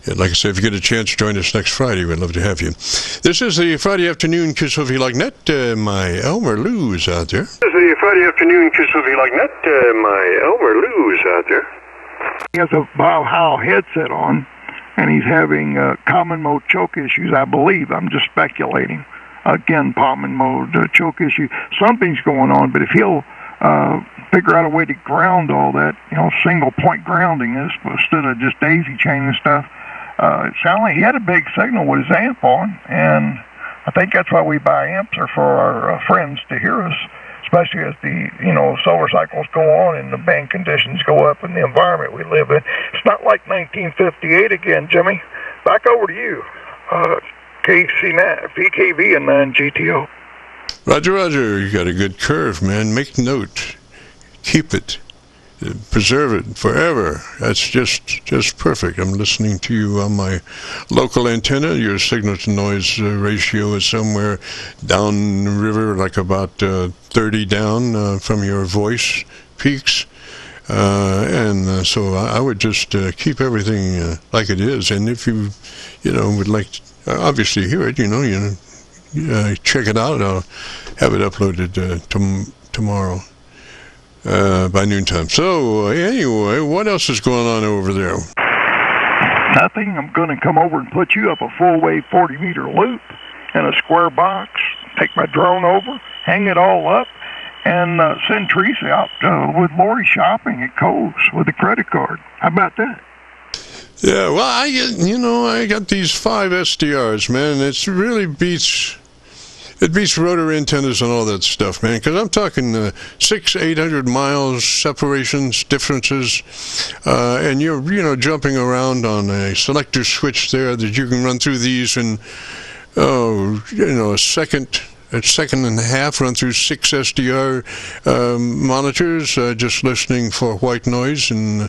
like I said, if you get a chance to join us next Friday, we'd love to have you. This is the Friday afternoon Qso-Vlog.net. My Elmer Lou's out there. This is the Friday afternoon Qso-Vlog.net. My Elmer Lou's out there. He has a Bob Howell headset on, and he's having common mode choke issues, I believe. I'm just speculating. Again, common mode choke issue. Something's going on, but if he'll figure out a way to ground all that, single point grounding this instead of just daisy chain and stuff. It sounded like he had a big signal with his amp on, and I think that's why we buy amps, or for our friends to hear us, especially as the, solar cycles go on and the band conditions go up in the environment we live in. It's not like 1958 again, Jimmy. Back over to you. KC9VKV and 9GTO. Roger. You got a good curve, man. Make note. Keep it. Preserve it forever. That's just perfect. I'm listening to you on my local antenna. Your signal-to-noise ratio is somewhere down river, like about 30 down from your voice peaks. And so I would just keep everything like it is. And if you, would like to obviously hear it, check it out. I'll have it uploaded tomorrow. By noontime. So, anyway, what else is going on over there? Nothing. I'm going to come over and put you up a full-wave 40-meter loop in a square box, take my drone over, hang it all up, and send Teresa out with Lori shopping at Kohl's with a credit card. How about that? Yeah, well, I got these 5 SDRs, man. It really beats rotor antennas and all that stuff, man, because I'm talking 600-800 miles separations, differences, and you're jumping around on a selector switch there that you can run through these in a second and a half, run through 6 SDR monitors, just listening for white noise and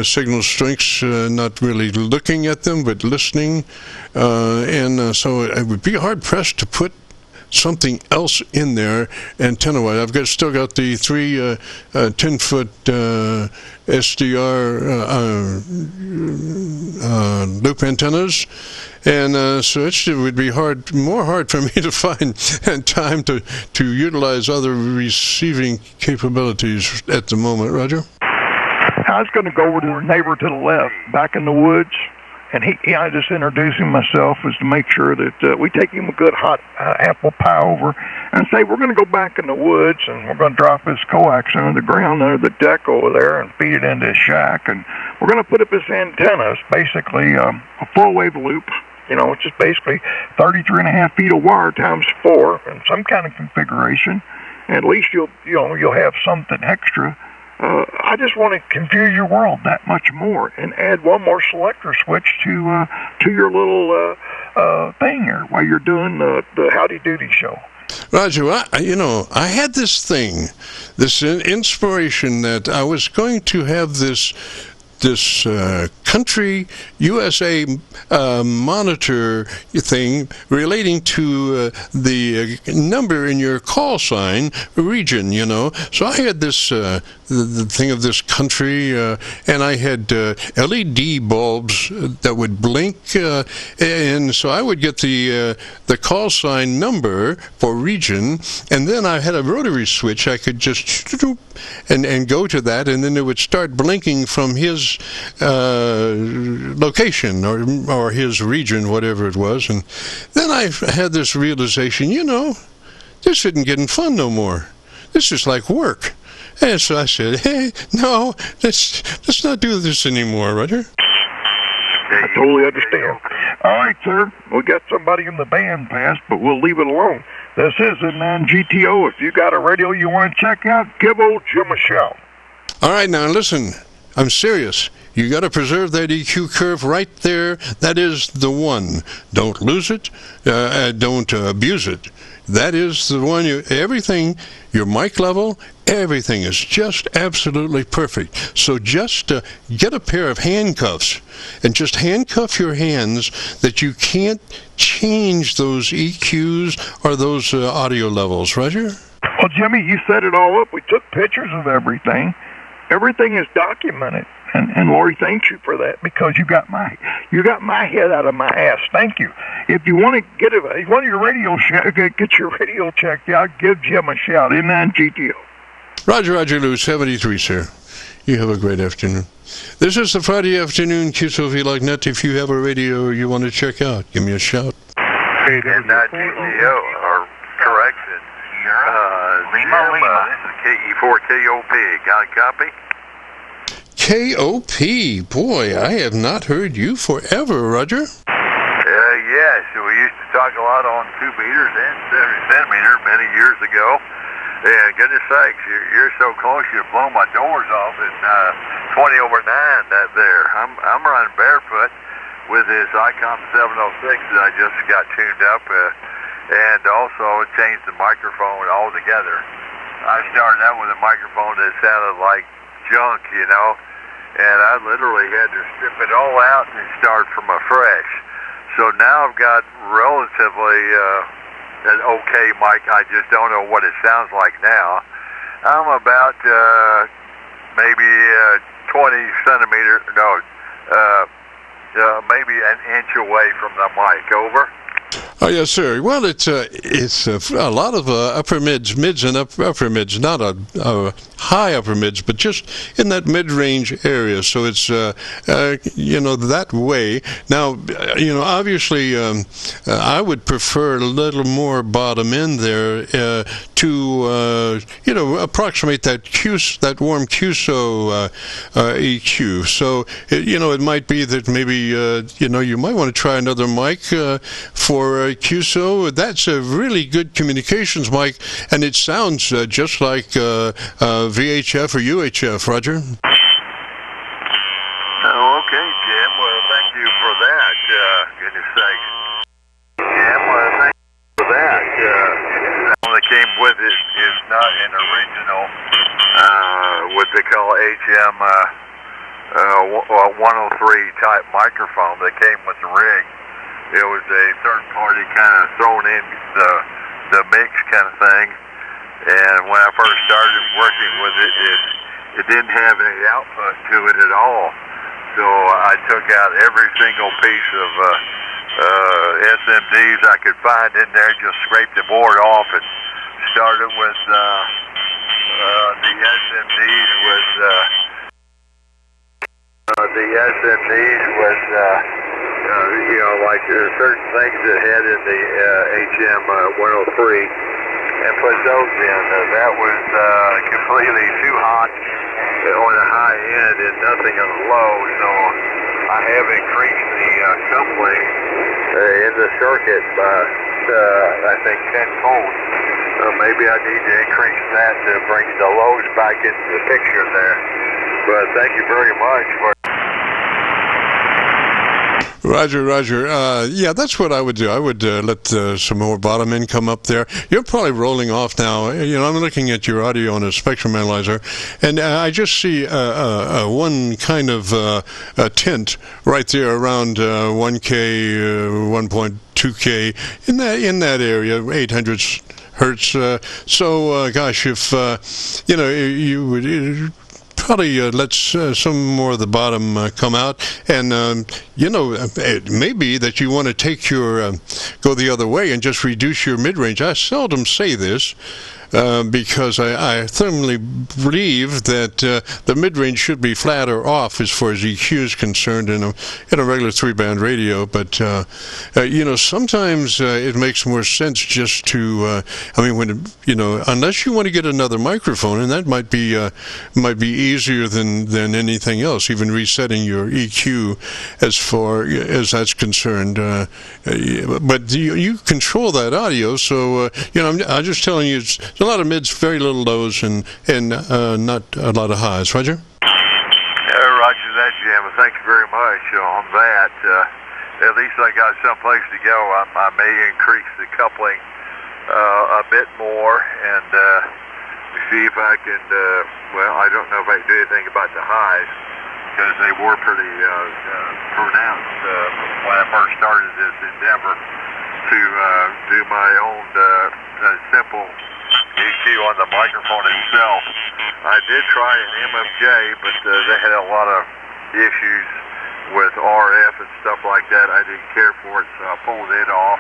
signal strengths, not really looking at them, but listening, and so it would be hard-pressed to put something else in there antenna-wise. I've still got the 3 10-foot SDR loop antennas, and so it would be more hard for me to find time to utilize other receiving capabilities at the moment. Roger? I was going to go over to the neighbor to the left, back in the woods, and I just introduced him myself as to make sure that we take him a good hot apple pie over and say, we're going to go back in the woods and we're going to drop his coax under the ground under the deck over there and feed it into his shack. And we're going to put up his antennas, basically a full-wave loop, which is basically 33.5 feet of wire times 4 in some kind of configuration. And at least you'll have something extra. I just want to confuse your world that much more and add one more selector switch to your little thing here while you're doing the Howdy Doody show. Roger, I had this inspiration that I was going to have this country USA monitor thing relating to the number in your call sign region, So I had this the thing of this country, and I had LED bulbs that would blink, and so I would get the call sign number for region, and then I had a rotary switch. I could just and go to that, and then it would start blinking from his location or his region, whatever it was. And then I had this realization, this isn't getting fun no more. This is like work. And so I said, hey, no, let's not do this anymore, Roger. I totally understand. All right, sir. We got somebody in the band pass, but we'll leave it alone. This is a 9GTO. If you got a radio you want to check out, give old Jim a shout. All right, now listen. I'm serious. You got to preserve that EQ curve right there. That is the one. Don't lose it. Don't abuse it. That is the one. Everything, your mic level, everything is just absolutely perfect. So just get a pair of handcuffs and just handcuff your hands that you can't change those EQs or those audio levels. Roger? Well, Jimmy, you set it all up. We took pictures of everything. Everything is documented, and Lori thanks you for that because you got my head out of my ass. Thank you. If you want to get your radio get your radio checked out, give Jim a shout. In 9GTO. Roger, Lou, 73, sir. You have a great afternoon. This is the Friday afternoon Qso-Vlog net. If you have a radio you want to check out, give me a shout. And 9GTO, or correction. Lima. This is KE4KOP. Got a copy? KOP. Boy, I have not heard you forever, Roger. Yes. We used to talk a lot on 2 meters and 70 centimeters many years ago. Yeah, goodness sakes, you're so close you blow my doors off at 20 over 9 that there. I'm running barefoot with this Icon 706 that I just got tuned up, and also changed the microphone altogether. I started out with a microphone that sounded like junk, you know, and I literally had to strip it all out and start from afresh. So now I've got relatively an okay mic. I just don't know what it sounds like now. I'm about maybe 20 centimeters, maybe an inch away from the mic. Over. Oh, yes, sir. Well, it's a lot of upper mids and upper mids, not a high upper mids, but just in that mid-range area. So it's, that way. Now, obviously, I would prefer a little more bottom end there to, approximate that warm Qso EQ. So, it might be that maybe, you might want to try another mic for Qso. That's a really good communications mic, and it sounds just like VHF or UHF, Roger. Oh, okay, Jim. Well, thank you for that. Goodness sakes. Jim, well, thank you for that. The one that came with it is not an original, what they call HM 103 type microphone that came with the rig. It was a third party kind of thrown in the mix kind of thing. And when I first started working with it, it didn't have any output to it at all. So I took out every single piece of SMDs I could find in there, just scraped the board off and started with the SMDs with like certain things that had in the HM 103 and put those in. That was completely too hot on the high end and nothing on the low, so I have increased the coupling in the circuit by, I think, 10-fold. Maybe I need to increase that to bring the lows back into the picture there. But thank you very much for... Roger. Yeah, that's what I would do. I would let some more bottom end come up there. You're probably rolling off now. I'm looking at your audio on a spectrum analyzer, and I just see one kind of tint right there around 1K, 1.2K, in that area, 800 hertz. Gosh, if you would... probably let some more of the bottom come out, and it may be that you want to take your go the other way and just reduce your mid-range. I seldom say this because I firmly believe that the mid-range should be flat or off as far as EQ is concerned in a regular 3-band radio. But sometimes it makes more sense just to unless you want to get another microphone, and that might be easier than anything else, even resetting your EQ as far as that's concerned. But you control that audio, so I'm just telling you, it's a lot of mids, very little lows, and not a lot of highs. Roger? Roger that, Jim. Thank you very much on that. At least I got someplace to go. I may increase the coupling a bit more and see if I can, I don't know if I can do anything about the highs because they were pretty pronounced when I first started this endeavor to do my own simple EQ on the microphone itself. I did try an MFJ, but they had a lot of issues with RF and stuff like that. I didn't care for it, so I pulled it off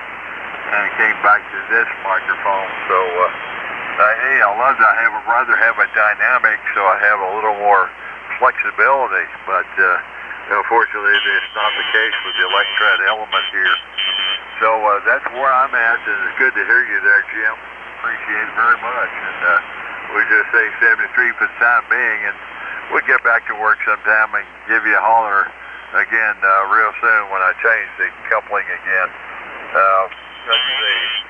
and came back to this microphone. So, I'd rather have a dynamic so I have a little more flexibility, but unfortunately it's not the case with the electret element here. So that's where I'm at, and it's good to hear you there, Jim. Appreciate it very much. And we just say 73 for the time being, and we'll get back to work sometime and give you a holler again real soon when I change the coupling again. Let's see.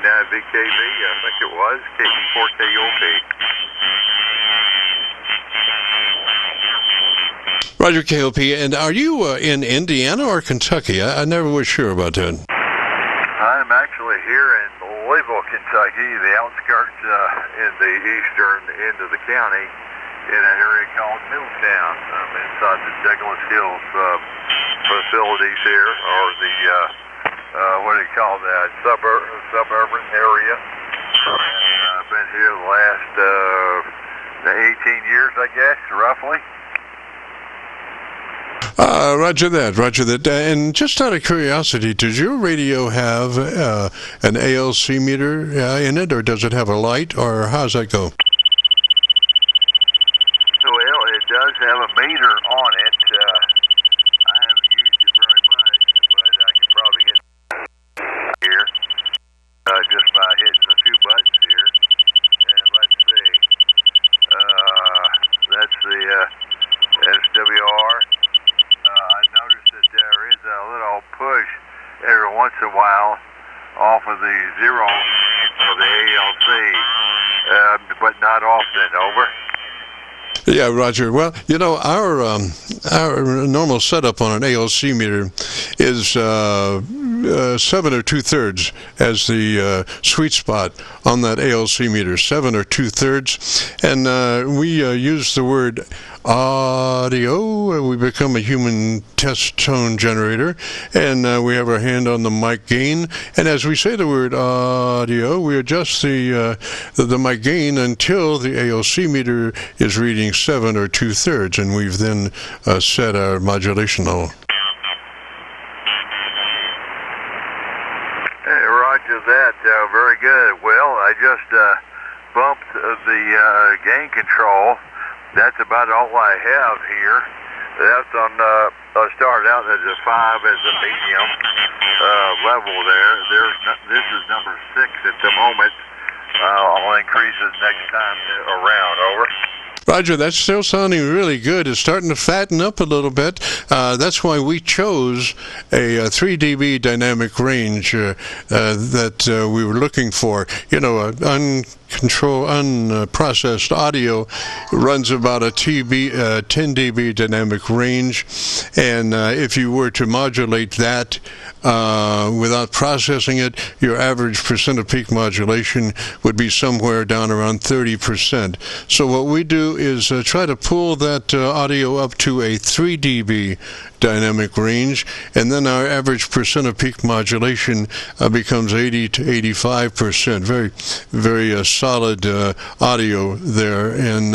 KC9VKV, I think it was, KC4KOP. Roger, KOP. And are you in Indiana or Kentucky? I never was sure about that. I'm actually here in Louisville, Kentucky, the outskirts in the eastern end of the county, in an area called Middletown. I'm inside the Douglas Hills facilities here, or the, what do you call that, suburban area. And I've been here the last 18 years, I guess, roughly. Roger that. And just out of curiosity, does your radio have an ALC meter in it, or does it have a light, or how does that go? Well, it does have a meter on it. I haven't used it very much, but I can probably get here just by hitting a few buttons here. And let's see. That's the SWR. I noticed that there is a little push every once in a while off of the zero for the ALC, but not often. Over. Yeah, Roger. Well, you know, our normal setup on an ALC meter is 7 or 2/3 as the sweet spot on that ALC meter, 7 or 2/3, and we use the word audio. We become a human test tone generator, and we have our hand on the mic gain, and as we say the word audio, we adjust the mic gain until the ALC meter is reading 7 or 2/3, and we've then set our modulation level. Hey, Roger that. Very good. Well, I just bumped the gain control. That's about all I have here. That's on, I started out as a 5 as a medium level there. This is number 6 at the moment. I'll increase it next time around. Over. Roger, that's still sounding really good. It's starting to fatten up a little bit. That's why we chose a 3 dB dynamic range that we were looking for. You know, unprocessed audio runs about a 10 dB dynamic range, and if you were to modulate that without processing it, your average percent of peak modulation would be somewhere down around 30%. So what we do is try to pull that audio up to a 3 dB dynamic range, and then our average percent of peak modulation becomes 80 to 85%. Very, very solid audio there, and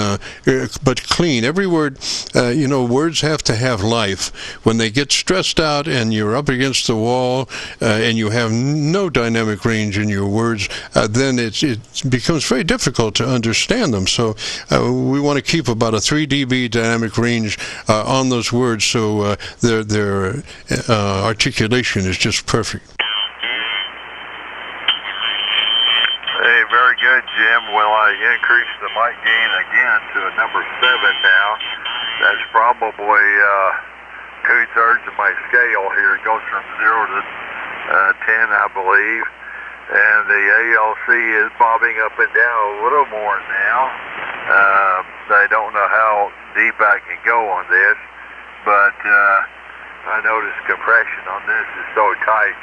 but clean. Every word, you know, words have to have life. When they get stressed out and you're up against the wall and you have no dynamic range in your words, then it becomes very difficult to understand them. So we want to keep about a 3 dB dynamic range on those words, so their articulation is just perfect. Hey, very good, Jim. Well, I increased the mic gain again to a number 7 now. That's probably 2/3 of my scale here. It goes from 0 to 10, I believe. And the ALC is bobbing up and down a little more now. I don't know how deep I can go on this, but I noticed compression on this is so tight.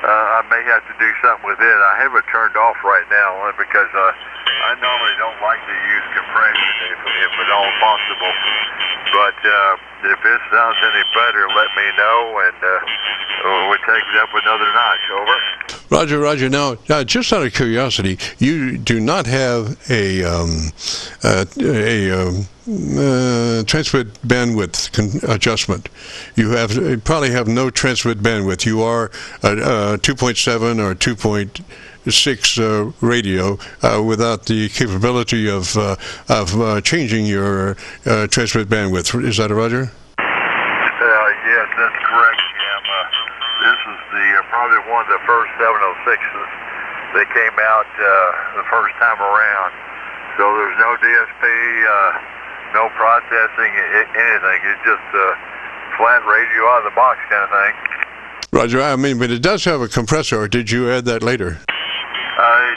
I may have to do something with it. I have it turned off right now only because I normally don't like to use compression if at all possible. But if it sounds any better, let me know, and we'll take it up another notch. Over. Roger. Now, just out of curiosity, you do not have a transmit bandwidth adjustment. You probably have no transmit bandwidth. You are a 2.7 or 2.6 radio without the capability of changing your transmit bandwidth. Is that Roger? Yes, that's correct, Jim. This is probably one of the first 706s that came out the first time around. So there's no DSP, no processing, anything. It's just a flat radio out of the box kind of thing. Roger, I mean, but it does have a compressor, or did you add that later?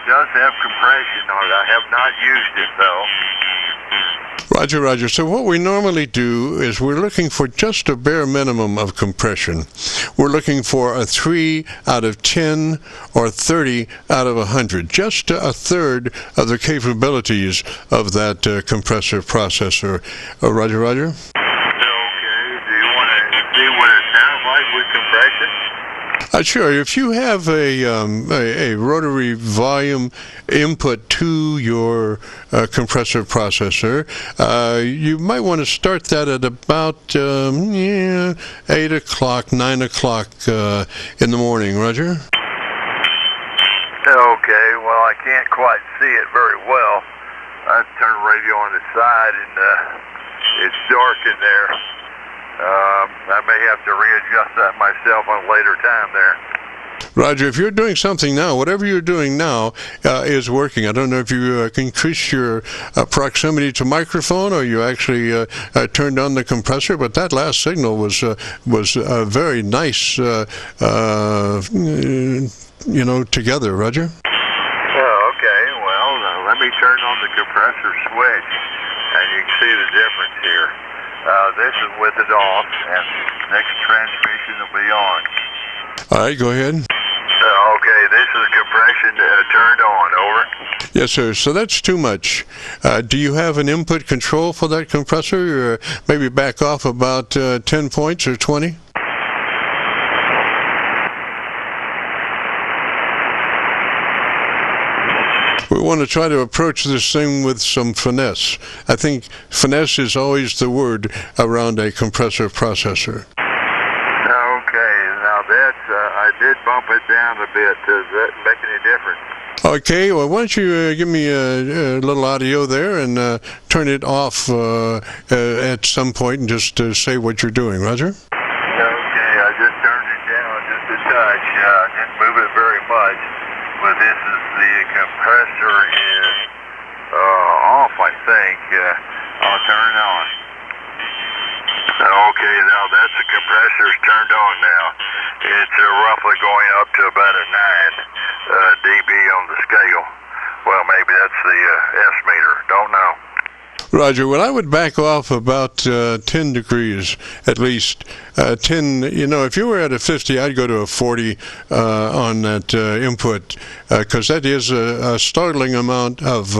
does have compression on it. I have not used it, though. Roger, Roger. So what we normally do is we're looking for just a bare minimum of compression. We're looking for a 3 out of 10 or 30 out of 100, just a third of the capabilities of that compressor processor. Roger, Roger. Okay. Do you want to see what it sounds like with compression? Sure. If you have a rotary volume input to your compressor processor, you might want to start that at about 8 o'clock, 9 o'clock in the morning. Roger? Okay. Well, I can't quite see it very well. I turn the radio on the side, and it's dark in there. I may have to readjust that myself on a later time there. Roger, if you're doing something now, whatever you're doing now is working. I don't know if you can increase your proximity to microphone or you actually turned on the compressor, but that last signal was a very nice, together. Roger? Okay. Well, let me turn on the compressor switch, and you can see the difference here. This is with it off, and next transmission will be on. All right, go ahead. Okay, this is compression turned on. Over. Yes, sir. So that's too much. Do you have an input control for that compressor? Or maybe back off about 10 points or 20? We want to try to approach this thing with some finesse. I think finesse is always the word around a compressor processor. Okay, now that's, I did bump it down a bit. Does that make any difference? Okay, well, why don't you give me a little audio there and turn it off at some point and just say what you're doing, Roger? Okay, I just turned it down just a touch. Didn't move it very much. But this is the compressor is off, I think. I'll turn it on. Okay, now that's the compressor's turned on now. It's roughly going up to about a 9 dB on the scale. Well, maybe that's the S meter. Don't know. Roger, well, I would back off about 10 degrees at least. 10, if you were at a 50, I'd go to a 40 on that input, because that is a startling amount of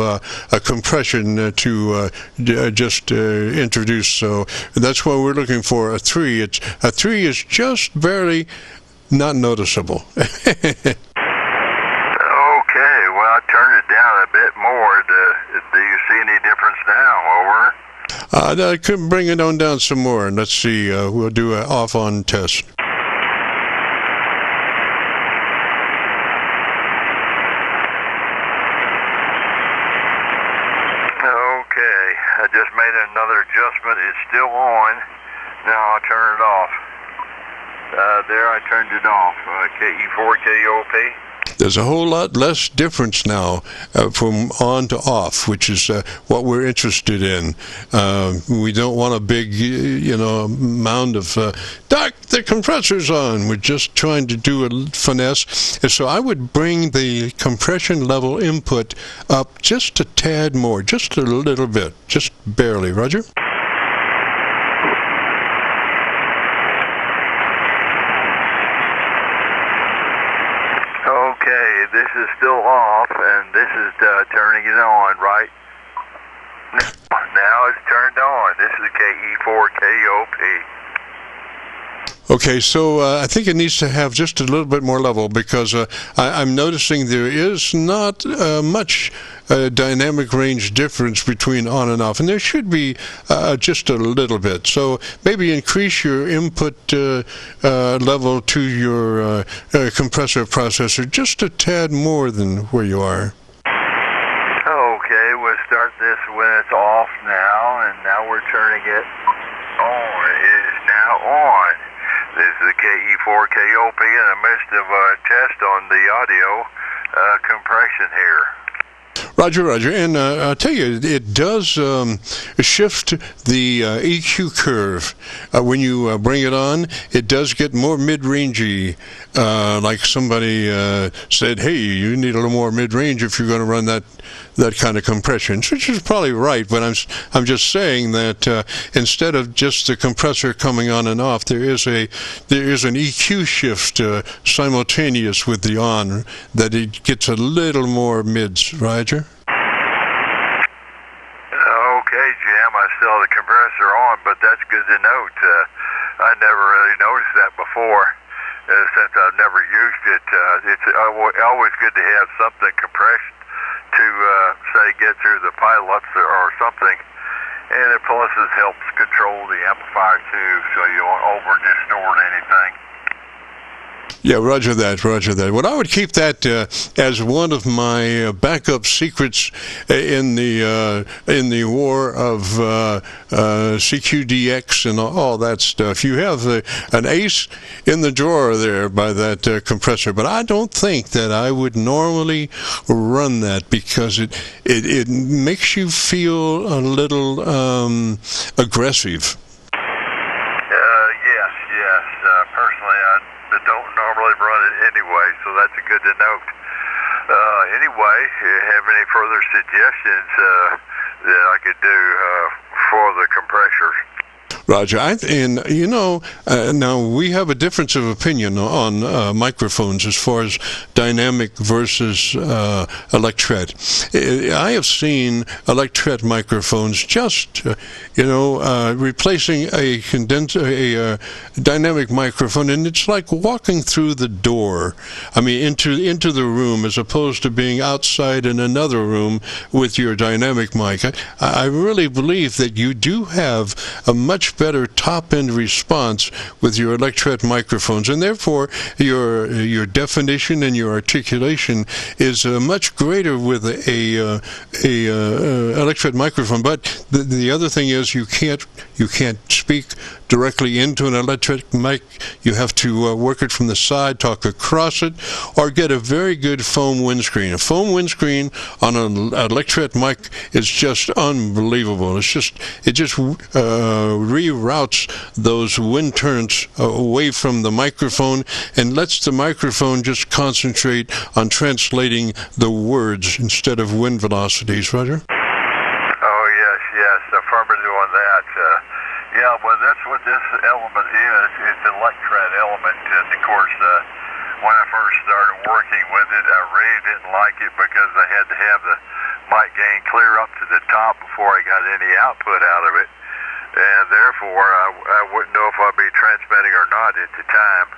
compression to just introduce. So that's what we're looking for, a 3. A 3 is just barely not noticeable. Okay, well, I turned it down a bit more. Do you see any difference now? Over. I could bring it on down some more, and let's see. We'll do an off-on test. Okay, I just made another adjustment. It's still on. Now I'll turn it off. There, I turned it off. KE4KOP. There's a whole lot less difference now from on to off, which is what we're interested in. We don't want a big, mound of, Doc, the compressor's on. We're just trying to do a finesse. And so I would bring the compression level input up just a tad more, just a little bit, just barely. Roger? Okay, this is still off, and this is turning it on, right? Now it's turned on. This is KE4KOP. Okay, so I think it needs to have just a little bit more level, because I'm noticing there is not much dynamic range difference between on and off, and there should be just a little bit. So maybe increase your input level to your compressor processor just a tad more than where you are. Okay, we'll start this when it's off now, and now we're turning it on. It is now on. This is the KE4KOP in the midst of a test on the audio compression here. Roger, Roger. And I'll tell you, it does shift the EQ curve. When you bring it on, it does get more mid-rangey. Like somebody said, hey, you need a little more mid-range if you're going to run that kind of compression, which is probably right, but I'm just saying that instead of just the compressor coming on and off, there is an EQ shift simultaneous with the on, that it gets a little more mids, Roger? Okay, Jim, I still have the compressor on, but that's good to note. I never really noticed that before. Since I've never used it, it's always good to have something compressed to, say, get through the pilots or something. And it plus it helps control the amplifier too, so you won't over-distort anything. Yeah, roger that, roger that. Well, I would keep that as one of my backup secrets in the war of CQDX and all that stuff. You have an ace in the drawer there by that compressor, but I don't think that I would normally run that because it makes you feel a little aggressive. Personally, I don't normally run it anyway, so that's good to note. Anyway, have any further suggestions that I could do for the compressors? Roger, now we have a difference of opinion on microphones as far as dynamic versus electret. I have seen electret microphones just, replacing a dynamic microphone, and it's like walking through the door. I mean, into the room, as opposed to being outside in another room with your dynamic mic. I really believe that you do have a much better top-end response with your electret microphones, and therefore your definition and your articulation is much greater with a electret microphone. But the other thing is you can't speak directly into an electret mic. You have to work it from the side, talk across it, or get a very good foam windscreen. A foam windscreen on an electret mic is just unbelievable. It just reroutes those wind turns away from the microphone and lets the microphone just concentrate on translating the words instead of wind velocities. Roger? Oh, yes, affirmative on that. Yeah, well, that's what this element is. It's an electret element. And of course, when I first started working with it, I really didn't like it because I had to have the mic gain clear up to the top before I got any output out of it. And therefore, I wouldn't know if I'd be transmitting or not at the time.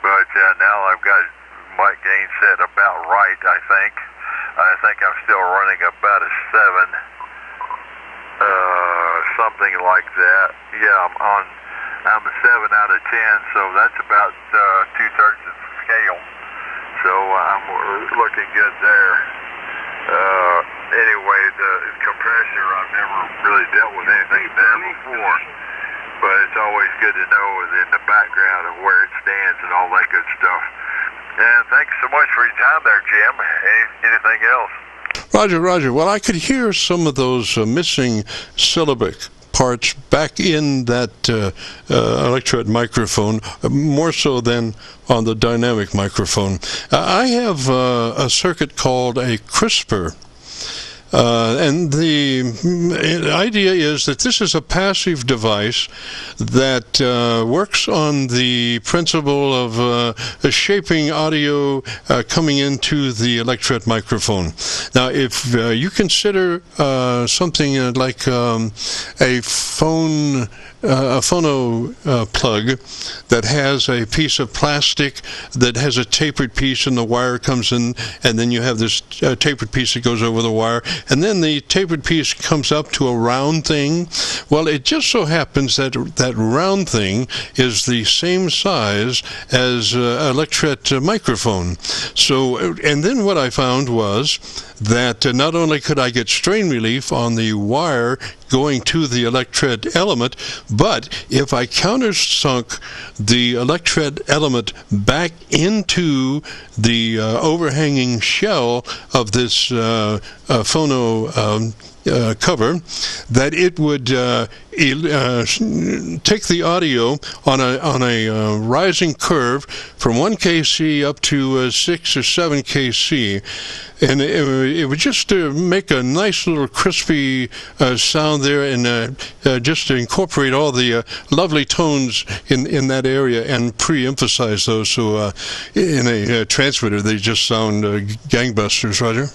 But now I've got mic gain set about right, I think. I think I'm still running about a 7. Something like that. Yeah, I'm a 7 out of 10, so that's about 2/3 of the scale. So I'm looking good there. Anyway, the compressor, I've never really dealt with anything there before, but it's always good to know in the background of where it stands and all that good stuff. And thanks so much for your time there, Jim. Anything else? Roger. Well, I could hear some of those missing syllabic parts back in that electret microphone, more so than on the dynamic microphone. I have a circuit called a CRISPR. And the idea is that this is a passive device that works on the principle of shaping audio coming into the electret microphone. Now, if you consider something like a phono plug that has a piece of plastic that has a tapered piece and the wire comes in, and then you have this tapered piece that goes over the wire, and then the tapered piece comes up to a round thing. Well, it just so happens that that round thing is the same size as electret microphone. So, and then what I found was that not only could I get strain relief on the wire going to the electret element. But if I countersunk the electret element back into the overhanging shell of this phono cover, that it would take the audio on a rising curve from 1 kc up to 6 or 7 kc, and it would just make a nice little crispy sound there, and just to incorporate all the lovely tones in that area and pre-emphasize those, so in a transmitter they just sound gangbusters, Roger.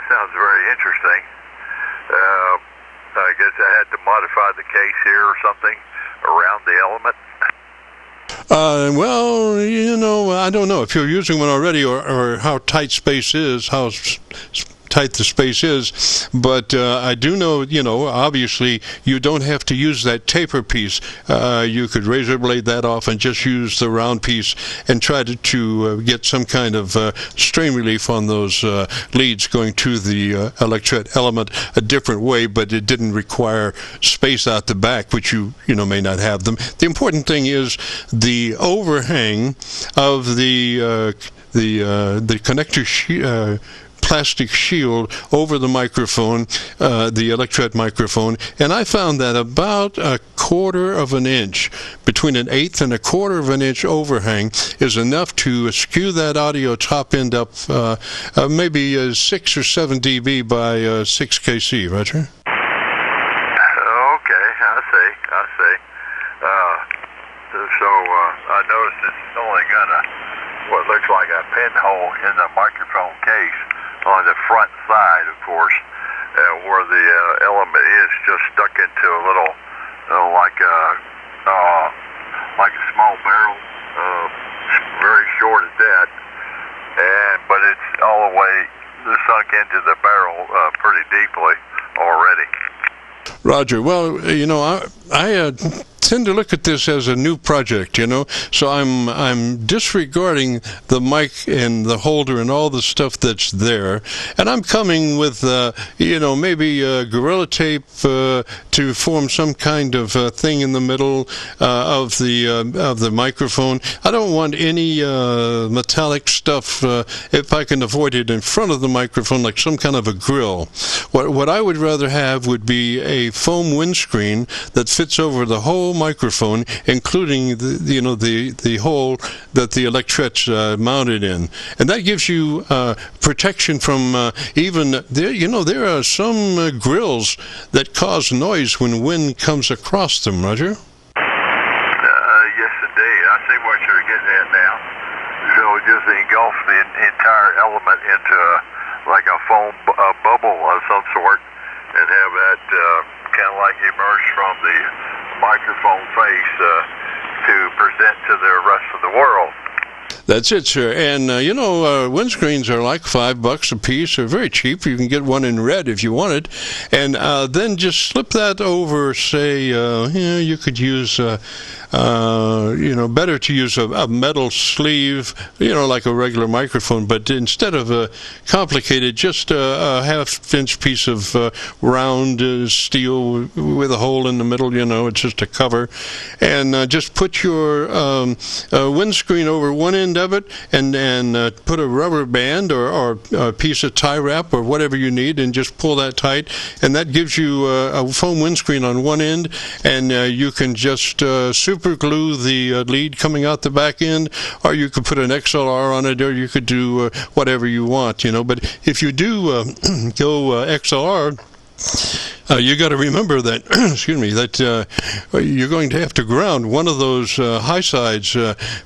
Sounds very interesting. I guess I had to modify the case here or something around the element. Well, I don't know if you're using one already, or how tight space is, how tight the space is, but I do know, obviously you don't have to use that taper piece. You could razor blade that off and just use the round piece and try to get some kind of strain relief on those leads going to the electret element a different way, but it didn't require space out the back, which you may not have them. The important thing is the overhang of the connector plastic shield over the microphone, the electret microphone, and I found that about 1/4 of an inch, between 1/8 and 1/4 of an inch overhang is enough to skew that audio top end up maybe 6 or 7 dB by 6 kc, Roger? Okay, I see. So I noticed it's only got what looks like a pinhole in the microphone case on the front side, of course, where the element is just stuck into a little, like a small barrel, very short at that, but it's all the way sunk into the barrel pretty deeply already. Roger. Well, I tend to look at this as a new project, so I'm disregarding the mic and the holder and all the stuff that's there, and I'm coming with maybe Gorilla Tape to form some kind of thing in the middle of the microphone. I don't want any metallic stuff, if I can avoid it, in front of the microphone, like some kind of a grill. What I would rather have would be a foam windscreen that fits over the whole microphone, including the hole that the electret's mounted in, and that gives you protection from even there are some grills that cause noise when wind comes across them, Roger. Yes, indeed. I see what you're getting at now. So just engulf the entire element into like a foam bubble of some sort, and have that kind of like emerge from the microphone face to present to the rest of the world. That's it, sir. And, windscreens are like $5 a piece. They're very cheap. You can get one in red if you want it. And then just slip that over, say, you could use, better to use a metal sleeve, like a regular microphone. But instead of complicated, just a half-inch piece of round steel with a hole in the middle, it's just a cover. And just put your windscreen over one end of it, and put a rubber band or a piece of tie wrap or whatever you need, and just pull that tight, and that gives you a foam windscreen on one end, and you can just super glue the lead coming out the back end, or you could put an XLR on it, or you could do whatever you want, But if you do go XLR, you got to remember that, that you're going to have to ground one of those high sides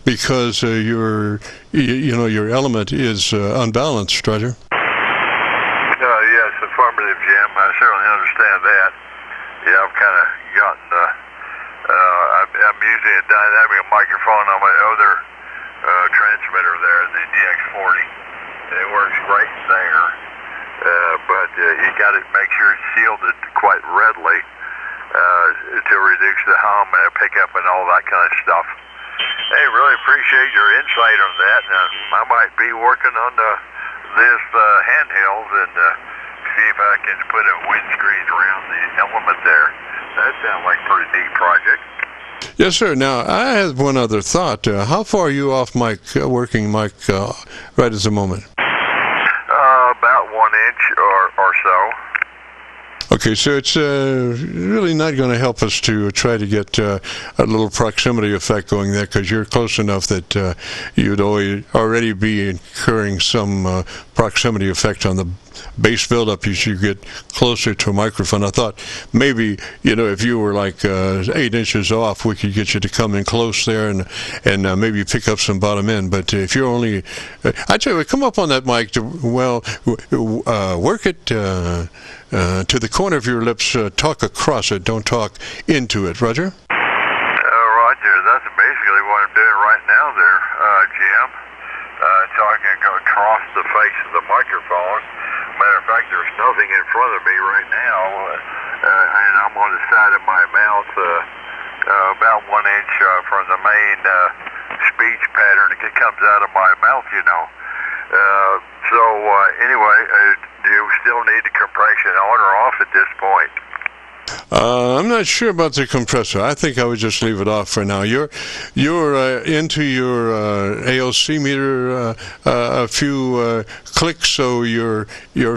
because your element is unbalanced, Roger. Yes, affirmative, Jim. I certainly understand that. Yeah, I've kind of gotten. I'm using a dynamic microphone on my other transmitter there, the DX40. It works great there. But you got to make sure it's shielded quite readily to reduce the hum and pickup and all that kind of stuff. Hey, really appreciate your insight on that. I might be working on this handheld and see if I can put a windscreen around the element there. That sounds like a pretty neat project. Yes, sir. Now, I have one other thought. How far are you off mic, working mic, right at the moment? About 1 inch or so. Okay, so it's really not going to help us to try to get a little proximity effect going there, because you're close enough that you'd already be incurring some proximity effect on the bass buildup as you get closer to a microphone. I thought maybe, if you were like 8 inches off, we could get you to come in close there and maybe pick up some bottom end. But if you're only, I tell you what, come up on that mic to, work it to the corner of your lips, talk across it, don't talk into it. Roger? Roger, that's basically what I'm doing right now there, Jim. Talking across the face of the microphone. Matter of fact, there's nothing in front of me right now, and I'm on the side of my mouth, about 1 inch from the main speech pattern that comes out of my mouth, So anyway, do you still need the compression on or off at this point? I'm not sure about the compressor. I think I would just leave it off for now. You're into your ALC meter a few clicks, so you're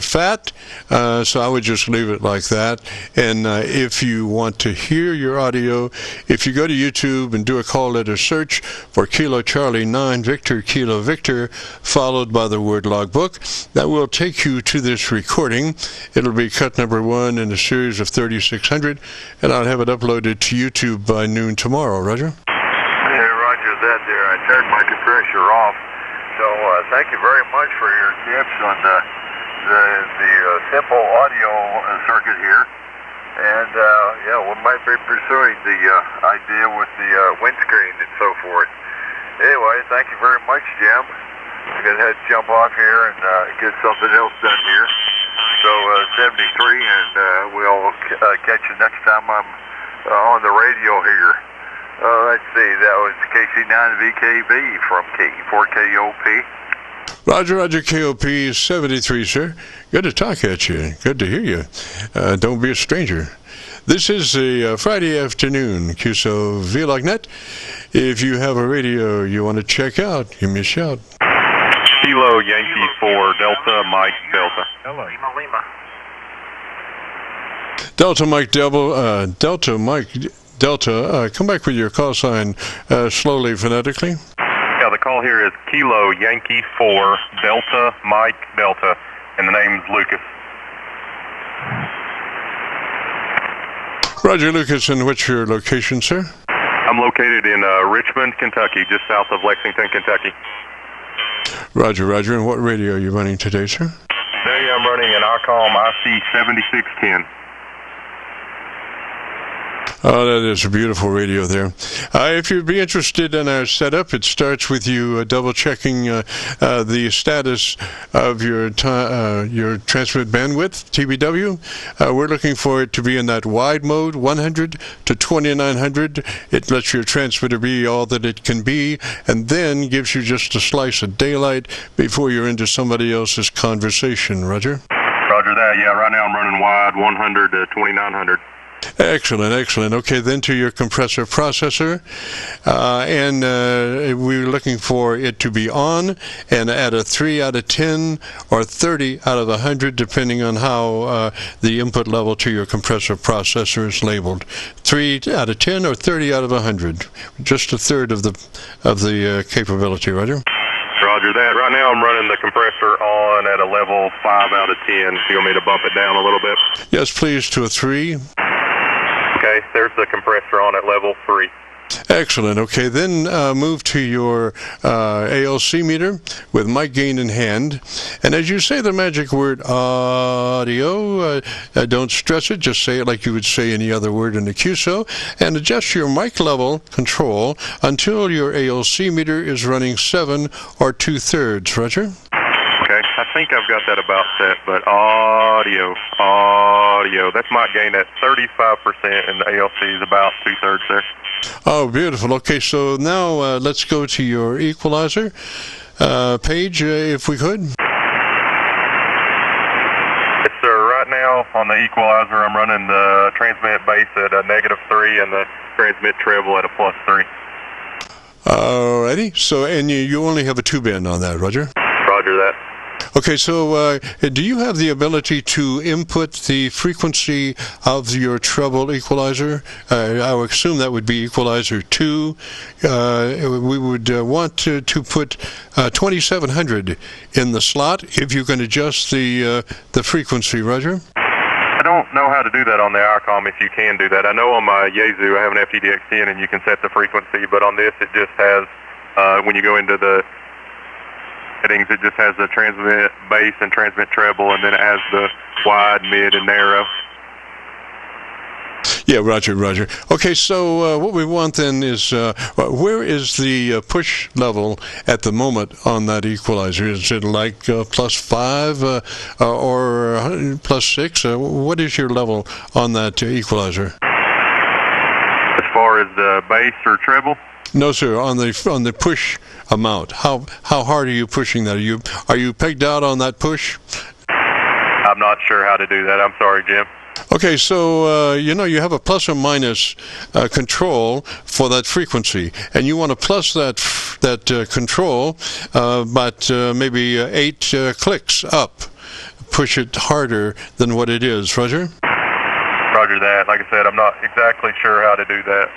fat. So I would just leave it like that. And if you want to hear your audio, if you go to YouTube and do a call letter search for Kilo Charlie 9 Victor Kilo Victor, followed by the word logbook, that will take you to this recording. It'll be cut number 1 in a series of 3600, and I'll have it uploaded to YouTube by noon tomorrow. Roger? Hey, Roger that there. I turned my compressor off. So thank you very much for your tips on the simple audio circuit here. And we might be pursuing the idea with the windscreen and so forth. Anyway, thank you very much, Jim. I'm going to have to jump off here and get something else done here. So 73, and we'll catch you next time I'm on the radio here. Let's see, that was KC9VKV from K4KOP. Roger, KOP 73, sir. Good to talk at you. Good to hear you. Don't be a stranger. This is a Friday afternoon, Qso-Vlog net. If you have a radio you want to check out, give me a shout. Kilo Yankee 4, Delta Mike Delta. Hello. Lima. Delta Mike Delta Mike Delta. Come back with your call sign slowly, phonetically. Yeah, the call here is Kilo Yankee 4, Delta Mike Delta, and the name's Lucas. Roger, Lucas, and what's your location, sir? I'm located in Richmond, Kentucky, just south of Lexington, Kentucky. Roger, and what radio are you running today, sir? Today I'm running an ICOM IC7610. Oh, that is a beautiful radio there. If you'd be interested in our setup, it starts with you double-checking the status of your transmit bandwidth, TBW. We're looking for it to be in that wide mode, 100 to 2900. It lets your transmitter be all that it can be, and then gives you just a slice of daylight before you're into somebody else's conversation. Roger? Roger that. Yeah, right now I'm running wide, 100 to 2900. Excellent. Okay, then to your compressor processor, and we're looking for it to be on and at a 3 out of 10 or 30 out of 100, depending on how the input level to your compressor processor is labeled. 3 out of 10 or 30 out of 100, just a third of the capability. Roger? Roger that. Right now I'm running the compressor on at a level 5 out of 10. You want me to bump it down a little bit? Yes, please, to a 3. Okay, there's the compressor on at level 3. Excellent. Okay, then move to your ALC meter with mic gain in hand. And as you say the magic word audio, don't stress it, just say it like you would say any other word in the QSO, and adjust your mic level control until your ALC meter is running 7 or 2/3. Roger? Okay, I think I've got that about set, but audio, that's mic gain at 35%, and the ALC is about 2/3 there. Oh, beautiful. Okay, so now let's go to your equalizer page, if we could. Yes, sir. now on the equalizer, I'm running the transmit bass at a -3 and the transmit treble at a +3. Alrighty. So, and you only have a 2-band on that, Roger? Roger that. Okay, so do you have the ability to input the frequency of your treble equalizer? I would assume that would be equalizer 2. We would want to put 2700 in the slot if you can adjust the frequency, Roger? I don't know how to do that on the ICOM if you can do that. I know on my Yaesu I have an FEDX10 and you can set the frequency, but on this it just has, when you go into the settings, it just has the transmit bass and transmit treble, and then it has the wide, mid, and narrow. Yeah, Roger. Okay, so what we want then is, where is the push level at the moment on that equalizer? Is it like +5 or +6? What is your level on that equalizer? As far as the bass or treble? No, sir. On the push amount, how hard are you pushing that? Are you pegged out on that push? I'm not sure how to do that. I'm sorry, Jim. Okay, so you have a plus or minus control for that frequency, and you want to plus that control, but maybe 8 clicks up. Push it harder than what it is, Roger? Roger that. Like I said, I'm not exactly sure how to do that.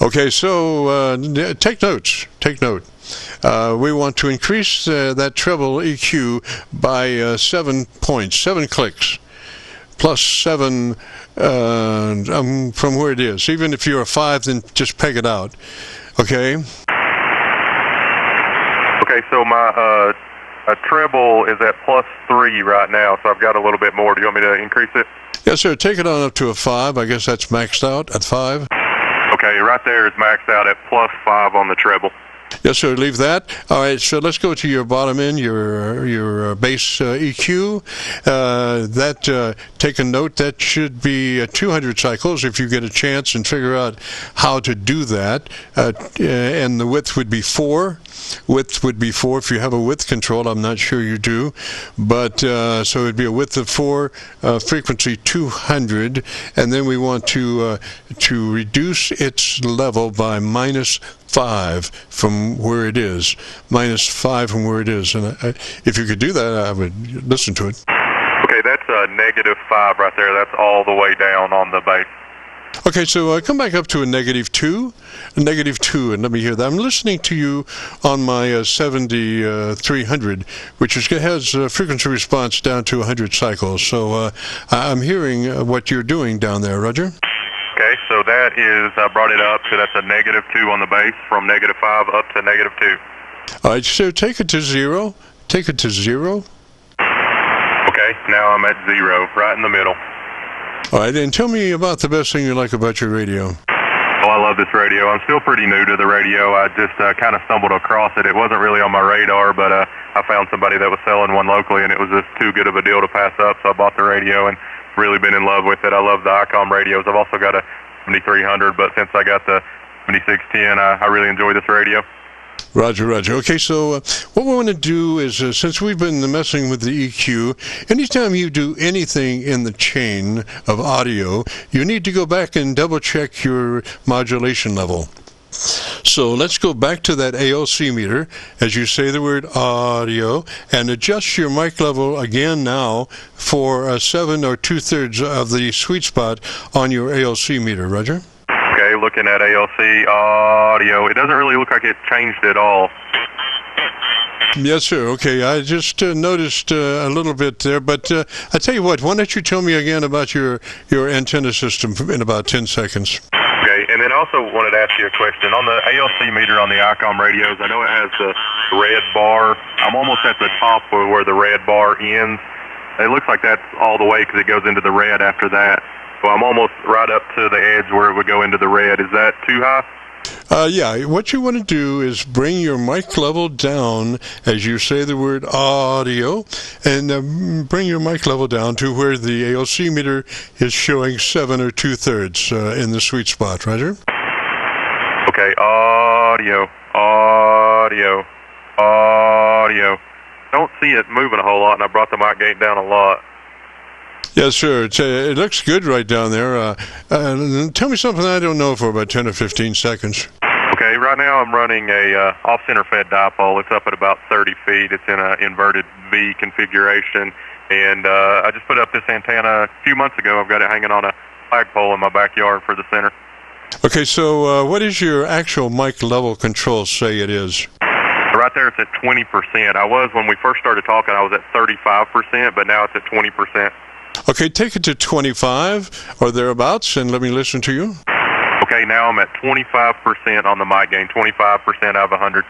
Okay, so take notes. Take note. We want to increase that treble EQ by 7 points, 7 clicks, plus 7 from where it is. Even if you're a 5, then just peg it out. Okay? Okay, so my treble is at +3 right now, so I've got a little bit more. Do you want me to increase it? Yes, sir. Take it on up to a 5. I guess that's maxed out at 5. Okay, right there is maxed out at +5 on the treble. Yes, sir. Leave that. All right. So let's go to your bottom end, your bass EQ. Take a note. That should be 200 cycles if you get a chance, and figure out how to do that. And the width would be 4. Width would be 4 if you have a width control. I'm not sure you do, but so it'd be a width of 4, frequency 200, and then we want to reduce its level by -5 from where it is. -5 from where it is, and if you could do that, I would listen to it. Okay, that's a -5 right there. That's all the way down on the bass. Okay, so come back up to a -2, and let me hear that. I'm listening to you on my 7300, which has frequency response down to 100 cycles. So I'm hearing what you're doing down there, Roger. Okay, so that is, I brought it up, so that's a -2 on the bass, from -5 up to -2. All right, so take it to 0. Take it to 0. Okay, now I'm at 0, right in the middle. All right, and tell me about the best thing you like about your radio. Oh, I love this radio. I'm still pretty new to the radio. I just kind of stumbled across it. It wasn't really on my radar, but I found somebody that was selling one locally, and it was just too good of a deal to pass up, so I bought the radio and really been in love with it. I love the ICOM radios. I've also got a 7300, but since I got the 7610, I really enjoy this radio. Roger. Okay, so what we want to do is, since we've been messing with the EQ, anytime you do anything in the chain of audio, you need to go back and double-check your modulation level. So let's go back to that ALC meter as you say the word audio, and adjust your mic level again now for 7 or 2/3 of the sweet spot on your ALC meter. Roger? Okay, looking at ALC audio, it doesn't really look like it changed at all. Yes, sir. Okay, I just noticed a little bit there, but I tell you what, why don't you tell me again about your antenna system in about 10 seconds. Okay, and then I also wanted to ask you a question. On the ALC meter on the ICOM radios, I know it has the red bar. I'm almost at the top where the red bar ends. It looks like that's all the way because it goes into the red after that. So I'm almost right up to the edge where it would go into the red. Is that too high? Yeah, what you want to do is bring your mic level down as you say the word audio, and bring your mic level down to where the ALC meter is showing 7 or 2/3 in the sweet spot, Roger? Okay, audio. don't see it moving a whole lot, and I brought the mic gain down a lot. Yes, sir. It looks good right down there. Tell me something I don't know for about 10 or 15 seconds. Okay, right now I'm running a off-center fed dipole. It's up at about 30 feet. It's in an inverted V configuration, and I just put up this antenna a few months ago. I've got it hanging on a flagpole in my backyard for the center. Okay, so what is your actual mic level control say it is? Right there, it's at 20%. I was, when we first started talking, I was at 35%, but now it's at 20%. Okay, take it to 25 or thereabouts, and let me listen to you. Okay, now I'm at 25% on the mic gain, 25% out of 100.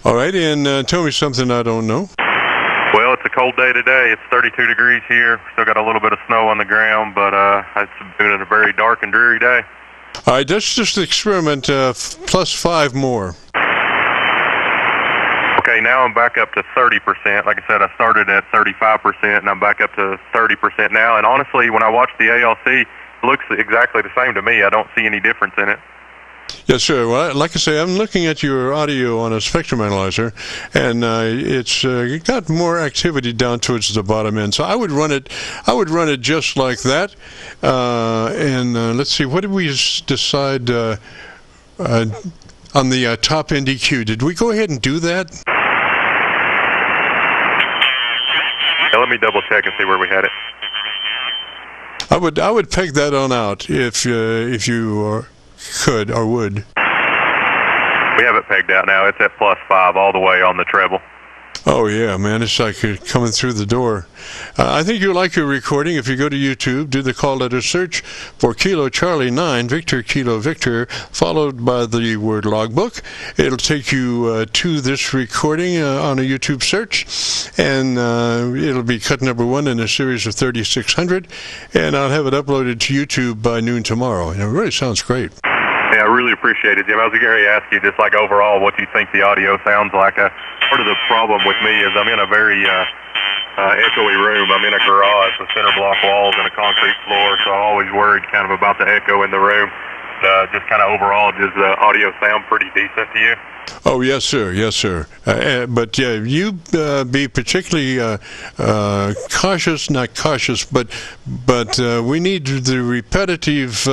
All right, and tell me something I don't know. Well, it's a cold day today. It's 32 degrees here. Still got a little bit of snow on the ground, but it's been a very dark and dreary day. All right, let's just experiment plus 5 more. Okay, now I'm back up to 30%. Like I said, I started at 35%, and I'm back up to 30% now. And honestly, when I watch the ALC, it looks exactly the same to me. I don't see any difference in it. Yes, sir. Well, like I say, I'm looking at your audio on a spectrum analyzer, and it's got more activity down towards the bottom end. So I would run it. Just like that. And let's see. What did we decide on the top end EQ? Did we go ahead and do that? Yeah, let me double check and see where we had it. I would peg that on out if you could or would. We have it pegged out now. It's at plus 5 all the way on the treble. Oh, yeah, man. It's like coming through the door. I think you'll like your recording. If you go to YouTube, do the call letter search for Kilo Charlie 9, Victor Kilo Victor, followed by the word logbook. It'll take you to this recording on a YouTube search, and it'll be cut number 1 in a series of 3,600, and I'll have it uploaded to YouTube by noon tomorrow. And it really sounds great. Yeah, I really appreciate it, Jim. I was going to ask you, just like overall, what you think the audio sounds like. Part of the problem with me is I'm in a very echoey room. I'm in a garage with center block walls and a concrete floor, so I'm always worried kind of about the echo in the room. Just kind of overall, does the audio sound pretty decent to you? Oh, yes, sir. Yes, sir. But yeah, you be particularly cautious, not cautious, but we need the repetitive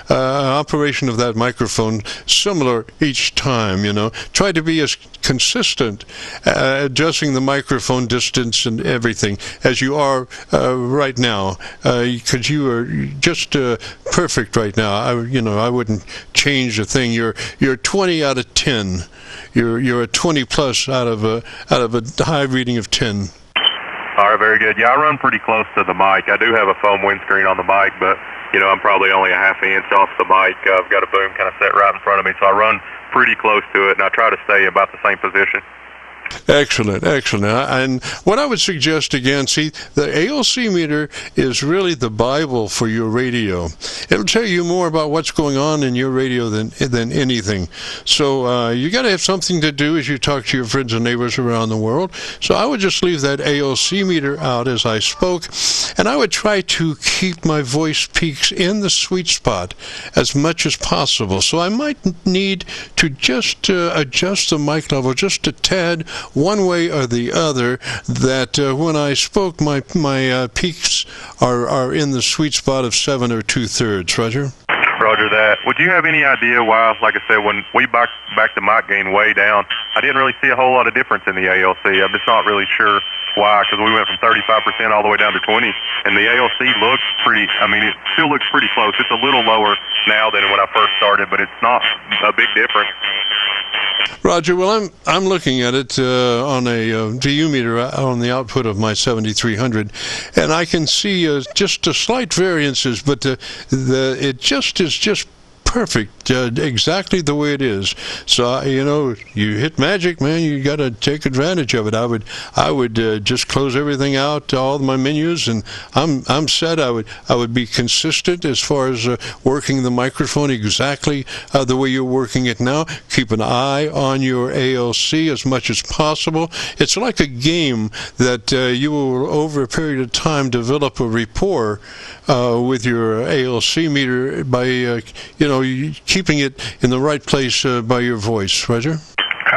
operation of that microphone similar each time, you know. Try to be as consistent adjusting the microphone distance and everything as you are right now, because you are just perfect right now. I wouldn't change a thing. You're 20 out of 10. You're a 20 plus out of a high reading of 10. All right, very good. Yeah, I run pretty close to the mic. I do have a foam windscreen on the mic, but I'm probably only a half inch off the mic. I've got a boom kind of set right in front of me, so I run pretty close to it, and I try to stay about the same position. Excellent, excellent. And what I would suggest again, see, the ALC meter is really the Bible for your radio. It'll tell you more about what's going on in your radio than anything. So you got to have something to do as you talk to your friends and neighbors around the world. So I would just leave that ALC meter out as I spoke, and I would try to keep my voice peaks in the sweet spot as much as possible. So I might need to just adjust the mic level just a tad, one way or the other, that when I spoke, my peaks are in the sweet spot of 7 or 2/3. Roger? Roger that. Would you have any idea why, like I said, when we backed the mic gain way down, I didn't really see a whole lot of difference in the ALC. I'm just not really sure why, because we went from 35% all the way down to 20, and the ALC looks pretty, it still looks pretty close. It's a little lower now than when I first started, but it's not a big difference. Roger, well, I'm looking at it on a VU meter on the output of my 7300, and I can see just slight variances, but it just is just perfect, exactly the way it is. So you hit magic, man. You got to take advantage of it. I would just close everything out, all my menus, and I'm set. I would be consistent as far as working the microphone exactly the way you're working it now. Keep an eye on your ALC as much as possible. It's like a game that you will, over a period of time, develop a rapport with your ALC meter by keeping it in the right place by your voice. Roger?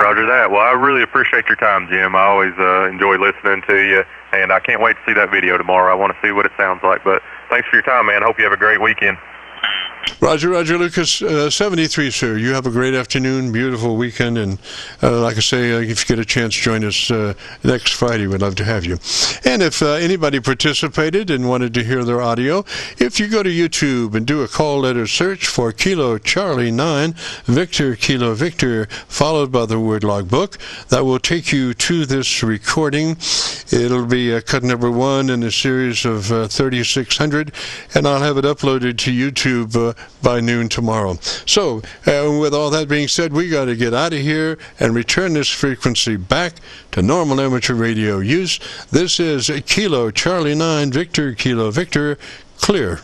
Roger Roger that. Well, I really appreciate your time, Jim. I always enjoy listening to you, and I can't wait to see that video tomorrow. I want to see what it sounds like. But thanks for your time, man. Hope you have a great weekend. Roger, Lucas, 73, sir. You have a great afternoon, beautiful weekend, and like I say, if you get a chance, join us next Friday. We'd love to have you. And if anybody participated and wanted to hear their audio, if you go to YouTube and do a call letter search for Kilo Charlie 9, Victor Kilo Victor, followed by the word logbook, that will take you to this recording. It'll be cut number 1 in a series of 3,600, and I'll have it uploaded to YouTube by noon tomorrow. So, with all that being said, we got to get out of here and return this frequency back to normal amateur radio use. This is Kilo Charlie 9 Victor Kilo Victor, clear.